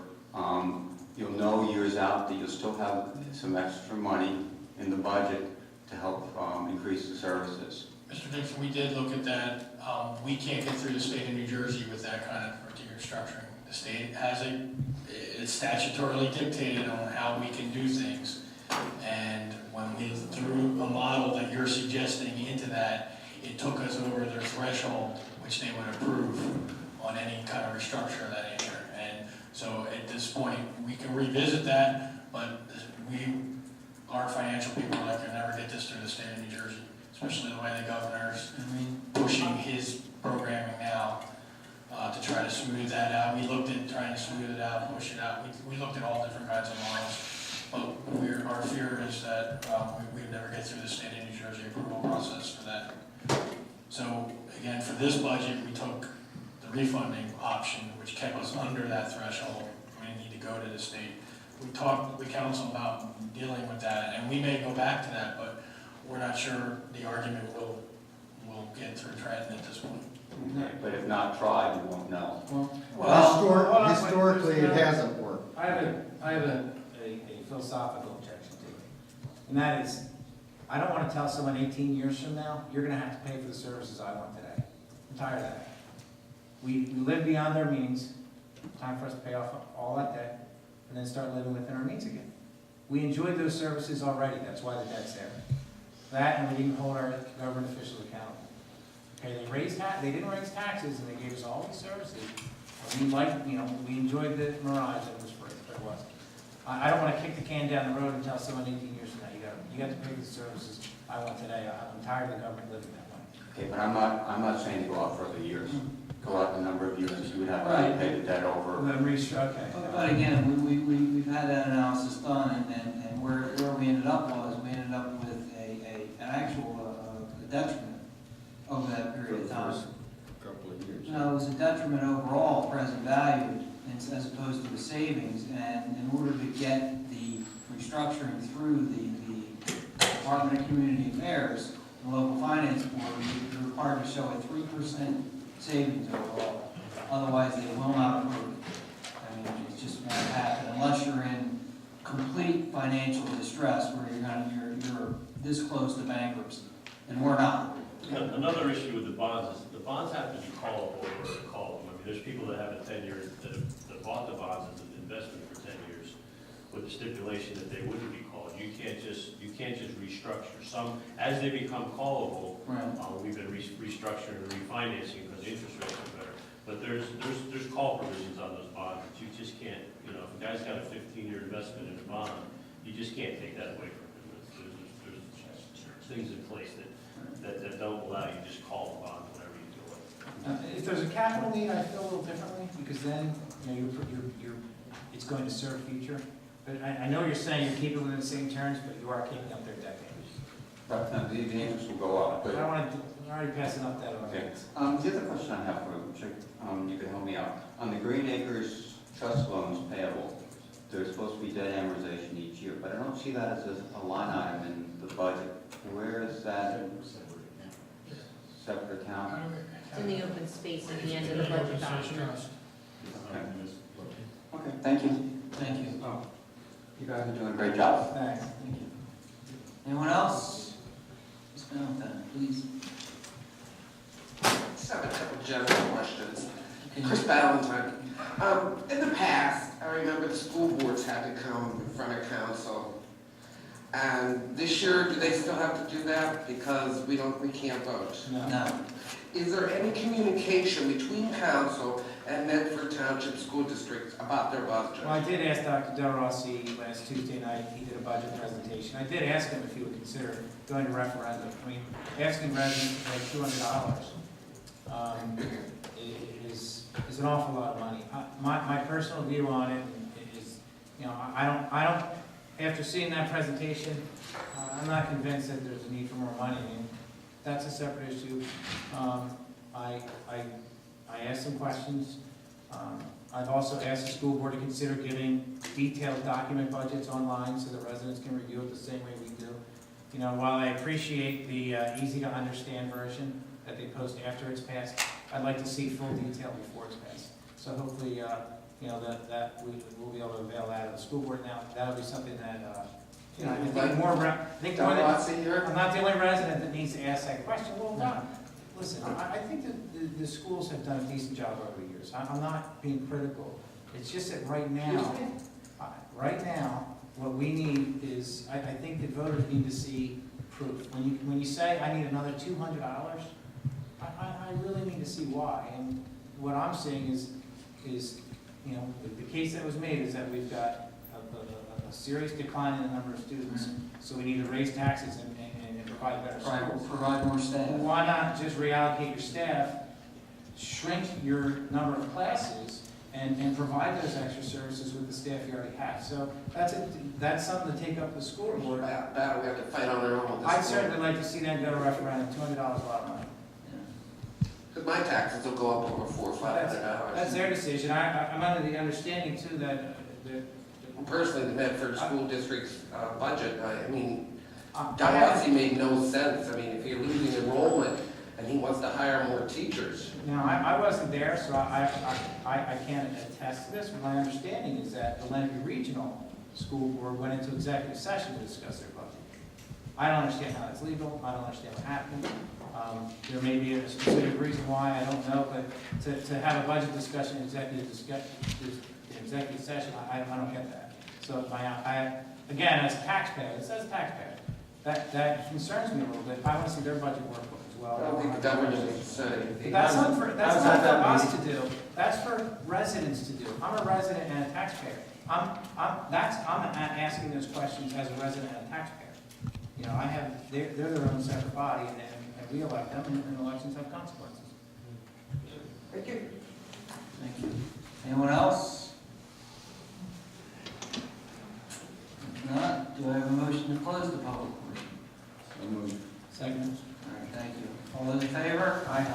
You'll know years out that you'll still have some extra money in the budget to help increase the services. Mr. Dixon, we did look at that. We can't get through the state of New Jersey with that kind of particular structuring. The state has it's statutorily dictated on how we can do things. And when through a model that you're suggesting into that, it took us over their threshold, which they would approve on any kind of restructure of that nature. And so at this point, we can revisit that, but our financial people are like, can never get this through the state of New Jersey, especially the way the governor's pushing his programming now to try to smooth that out. We looked at trying to smooth it out, push it out. We looked at all different kinds of models, but our fear is that we'd never get through the state of New Jersey approval process for that. So again, for this budget, we took the refunding option, which kept us under that threshold. We didn't need to go to the state. We talked with council about dealing with that, and we may go back to that, but we're not sure the argument will get through Trenton at this point. But if not tried, we won't know. Historically, it hasn't worked. I have a philosophical objection to it. And that is, I don't want to tell someone 18 years from now, you're going to have to pay for the services I want today. I'm tired of that. We live beyond our means. Time for us to pay off all that debt and then start living within our means again. We enjoyed those services already. That's why the debt's there. That, and we didn't hold our government officials accountable. Okay, they didn't raise taxes, and they gave us all these services. We we enjoyed the mirage that was free, but it wasn't. I don't want to kick the can down the road and tell someone 18 years from now, you got to pay for the services I want today. I'm tired of the government living that way. Okay, but I'm not saying to go out further years. Go out the number of years, you would have to pay the debt over. Okay. But again, we've had that analysis done, and where we ended up with an actual detriment over that period of time. Couple of years. No, it was a detriment overall, present value, as opposed to the savings, and in order to get the restructuring through the Department of Community Affairs, the local finance board, you're required to show a 3% savings overall. Otherwise, they will not approve it. I mean, it just won't happen unless you're in complete financial distress where you're this close to bankruptcy, and we're not. Another issue with the bonds is the bonds have to be callable or callable. I mean, there's people that have a 10-year, that bought the bonds as an investment for 10 years with the stipulation that they wouldn't be called. You can't just restructure. Some, as they become callable, Right. we've been restructuring and refinancing because the interest rates are better. But there's call provisions on those bonds that you just can't, if a guy's got a 15-year investment in a bond, you just can't take that away from him. There's things in place that don't allow you to just call the bond whenever you do it. If there's a capital need, I feel a little differently, because then, it's going to serve future. But I know you're saying you're keeping within the same terms, but you are keeping up their debt payments. But the interest will go up, I but. don't want to, you're already passing up that Okay. on. The other question I have for you, which you can help me out. On the Green Acres trust loans payable, there's supposed to be debt amortization each year, but I don't see that as a line item in the budget. Where is that? Separate account? It's in the open space at the end of the budget document. Okay, thank you. Thank you. You guys are doing a great job. Thanks. Thank you. Anyone else? Ms. Valentine, please. Just have a couple general questions. Chris Valentine. In the past, I remember the school boards had to come in front of council. And this year, do they still have to do that? Because we can't vote. No. Is there any communication between council and Medford Township School District about their budget? Well, I did ask Dr. Del Rossi last Tuesday night, he did a budget presentation. I did ask him if he would consider going to referendum. I mean, asking residents to pay $200 is an awful lot of money. My personal view on it is, I don't, after seeing that presentation, I'm not convinced that there's a need for more money. I mean, that's a separate issue. I asked some questions. I've also asked the school board to consider giving detailed document budgets online so that residents can review it the same way we do. While I appreciate the easy-to-understand version that they post after it's passed, I'd like to see full detail before it's passed. So hopefully, that we'll be able to avail that of the school board now. That'll be something that, I'm not the only resident that needs to ask that question. Well, no. Listen, I think that the schools have done a decent job over the years. I'm not being critical. It's just that right now, what we need is, I think the voters need to see proof. When you say, I need another $200, I really need to see why. And what I'm seeing is, you know, the case that was made is that we've got a serious decline in the number of students, so we need to raise taxes and provide better schools. Provide more staff. Why not just reallocate your staff, shrink your number of classes, and provide those extra services with the staff you already have? So that's something to take up the school board. Battle we have to fight on our own. I'd certainly like to see that go to referendum. $200 is a lot of money. Because my taxes will go up over $400 or $500. That's their decision. I'm under the understanding too that Personally, the Medford School District's budget, I mean, I Dalhousie made no sense. I mean, if you're losing enrollment and he wants to hire more teachers. Now, I wasn't there, so I can't attest to this, but my understanding is that the Lenape Regional School Board went into executive session to discuss their budget. I don't understand how that's legal, I don't understand what happened. There may be a specific reason why, I don't know, but to have a budget discussion in executive session, I don't get that. So again, as a taxpayer, it says taxpayer, that concerns me a little bit. I want to see their budget work as well. I don't think the government is, That's not for us to do, that's for residents to do. I'm a resident and a taxpayer. I'm asking those questions as a resident and a taxpayer. You know, they're their own separate body, and we elect them, and elections have consequences. Thank you. Thank you. Anyone else? If not, do I have a motion to close the public portion? So moved. Second. All right, thank you. All those in favor? Aye.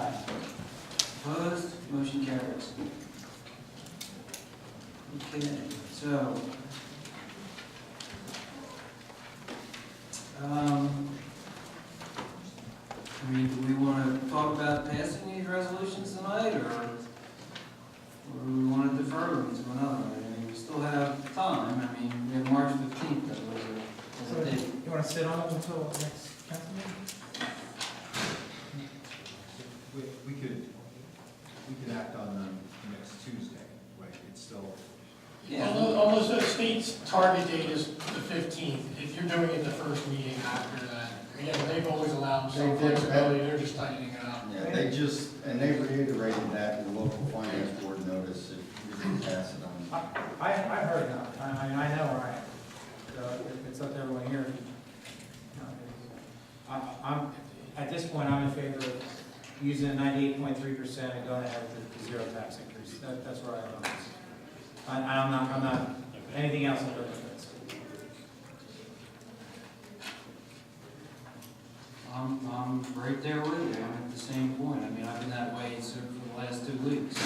Opposed? Motion carries. Okay, so, I mean, do we want to talk about passing these resolutions tonight, or do we want to defer them to another night? I mean, we still have time. I mean, we have March 15th as a date. You want to sit on it until next council meeting? We could act on them next Tuesday, right? It's still, Yeah. Although the state's target date is the 15th, if you're doing it the first meeting after that, again, they've always allowed some They did. flexibility, they're just tightening it up. Yeah, they reiterated that in the local finance board notice, if you can pass it on. I heard that, I know where I am, so it's up to everyone here. I'm, at this point, I'm in favor of using 98.3% and going ahead with the zero tax increase. That's where I am on this. I'm not, anything else I'm good with this. I'm right there with you. I'm at the same point. I mean, I've been that way for the last 2 weeks.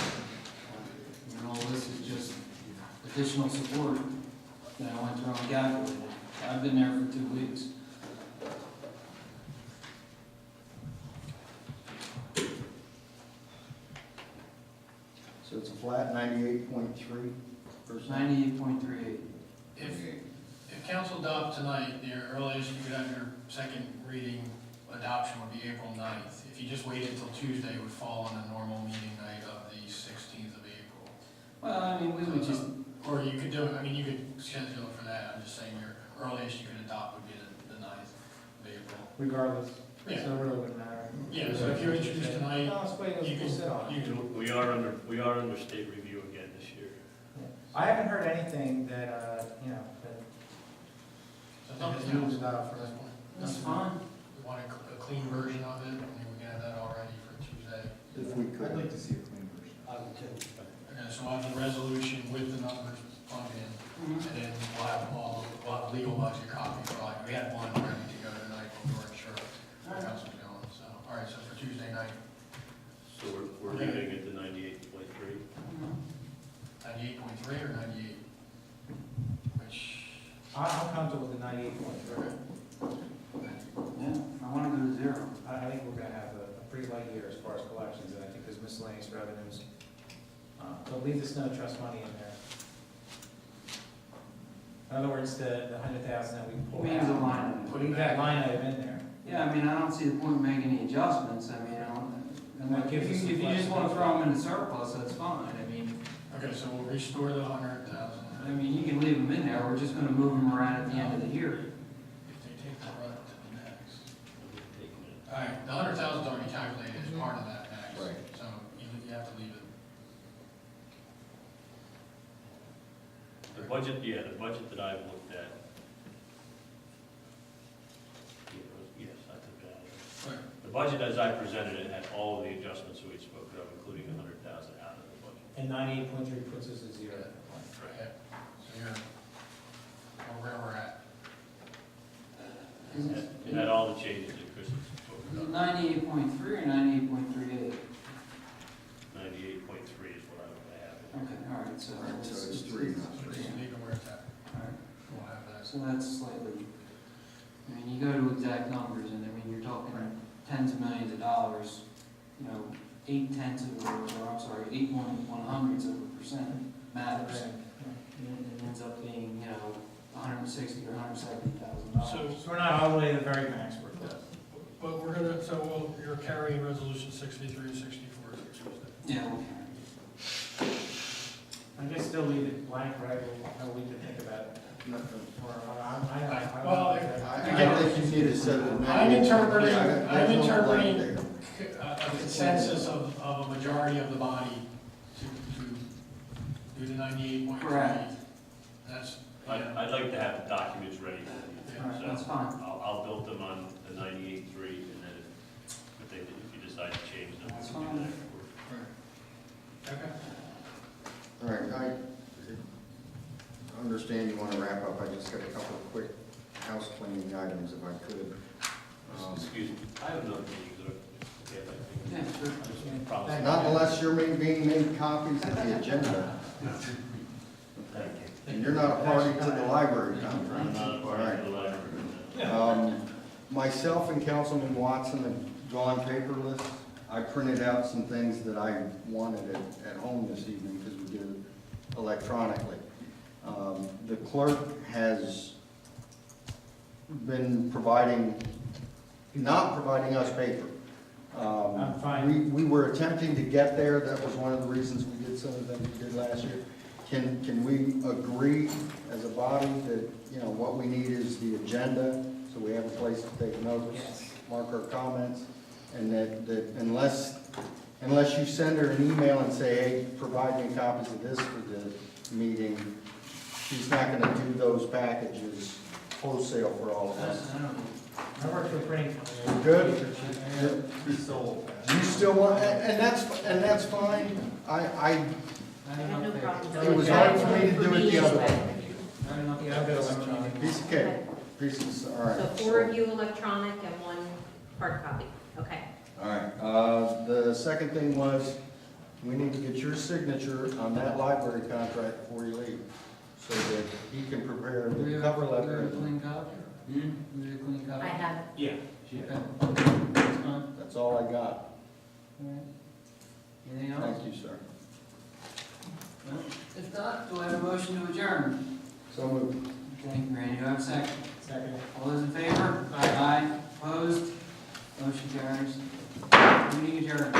And all this is just additional support that I went through and calculated. I've been there for 2 weeks. So it's a flat 98.3%. 98.38. If council adopt tonight, the earliest you could have your second reading adoption would be April 9th. If you just waited until Tuesday, it would fall on the normal meeting night of the 16th of April. Well, I mean, we would just, Or you could do, I mean, you could schedule it for that, I'm just saying your earliest you could adopt would be the 9th of April. Regardless, Yeah. so it really wouldn't matter. Yeah, so if you introduce tonight, No, let's wait, you we'll sit on it. can, We are under state review again this year. I haven't heard anything that, you know, that so has nothing moved else it out for this one. that's fine. We want a clean version of it, and we can have that all ready for Tuesday. If we I'd could. like to see a clean version. I would too. Okay, so I'll have the resolution with the numbers plugged in, and then we'll have legal budget copies, right? We had one ready to go tonight, but we weren't sure what else was going, so, all right, so for Tuesday night, So we're leaving it to 98.3. 98.3 or 98? Which, I'm comfortable with the 98.3. Yeah, I want to go to zero. I think we're gonna have a pretty light year as far as collections, and I think there's miscellaneous revenues. But leave the snow trust money in there. In other words, the 100,000 that we pulled Leave the out, line item. leave that line item in there. Yeah, I mean, I don't see the point in making any adjustments. I mean, That gives us if you some just want to throw them in the surplus, that's fine. I mean, okay, so we'll restore the 100,000. I mean, you can leave them in there, we're just gonna move them around at the end of the year. If they take the run to the next. All right, the 100,000's already calculated as part of that next. Right. So you have to leave it. The budget, the budget that I've looked at. Yes, I took that. Right. The budget as I presented it had all of the adjustments that we spoke of, including 100,000 out of the budget. And 98.3 puts us at zero. Yeah. So you're, or where we're at. It had all the changes that Chris has spoken Is it about. 98.3 or 98.38? 98.3 is what I have. Okay, all right, so. All right, so it's 3 now. So just leave it where it's at. All right, We'll have that. so that's slightly, I mean, you go to exact numbers, and I mean, you're talking tens of millions of dollars, you know, 8/10 of, or I'm sorry, 8/100% matters. And it ends up being, you know, $160,000 or $170,000. So, So we're not all the way to the very max we're close. but we're gonna, so you're carrying resolution 63 and 64 as we Tuesday. Yeah, okay. I guess still leave it blank, right, how we can think about it. Well, I think you need to set it. I'm interpreting, Yeah, I'm there's no blank interpreting there. a consensus of a majority of the body to do the 98.3. Correct. That's, I'd like to have the documents ready for you. All right, So that's fine. I'll build them on the 98.3, and then if you decide to change them, we That's can do fine. that. okay. All right, I understand you want to wrap up. I just got a couple of quick house cleaning items if I could. Excuse me, I have another meeting, so, Yeah, sure. I just promise. Not unless you're being made copies of the agenda. Thank you. And you're not a party to the library I'm conference. not a part of the library. Myself and Councilman Watson have gone paperless. I printed out some things that I wanted at home this evening because we did it electronically. The clerk has been not providing us paper. I'm fine. We were attempting to get there. That was one of the reasons we did some of the things we did last year. Can we agree as a body that, you know, what we need is the agenda, so we have a place to take notes, mark our comments, and that unless you send her an email and say, hey, provide me copies of this for the meeting, she's not gonna do those packages wholesale for all of us. I work for printing company. Good? He's so old. You still want, and that's fine. I I have no problem. It was hard for me to do it the other way. Yeah, I'll go electronic. Piece of cake, pieces, all right. So 4 of you electronic and 1 hard copy, okay. All right, the second thing was, we need to get your signature on that library contract before you leave, so that he can prepare Do we the have cover do we have letter. a clean copy? Do we have a clean copy? I have it. Yeah. Okay. That's fine. That's all I got. All right. Anything else? Thank you, sir. Well, if not, do I have a motion to adjourn? So moved. Thank you, Randy. Do I have a second? Second. All those in favor? Aye. Opposed? Motion carries. Meeting adjourned.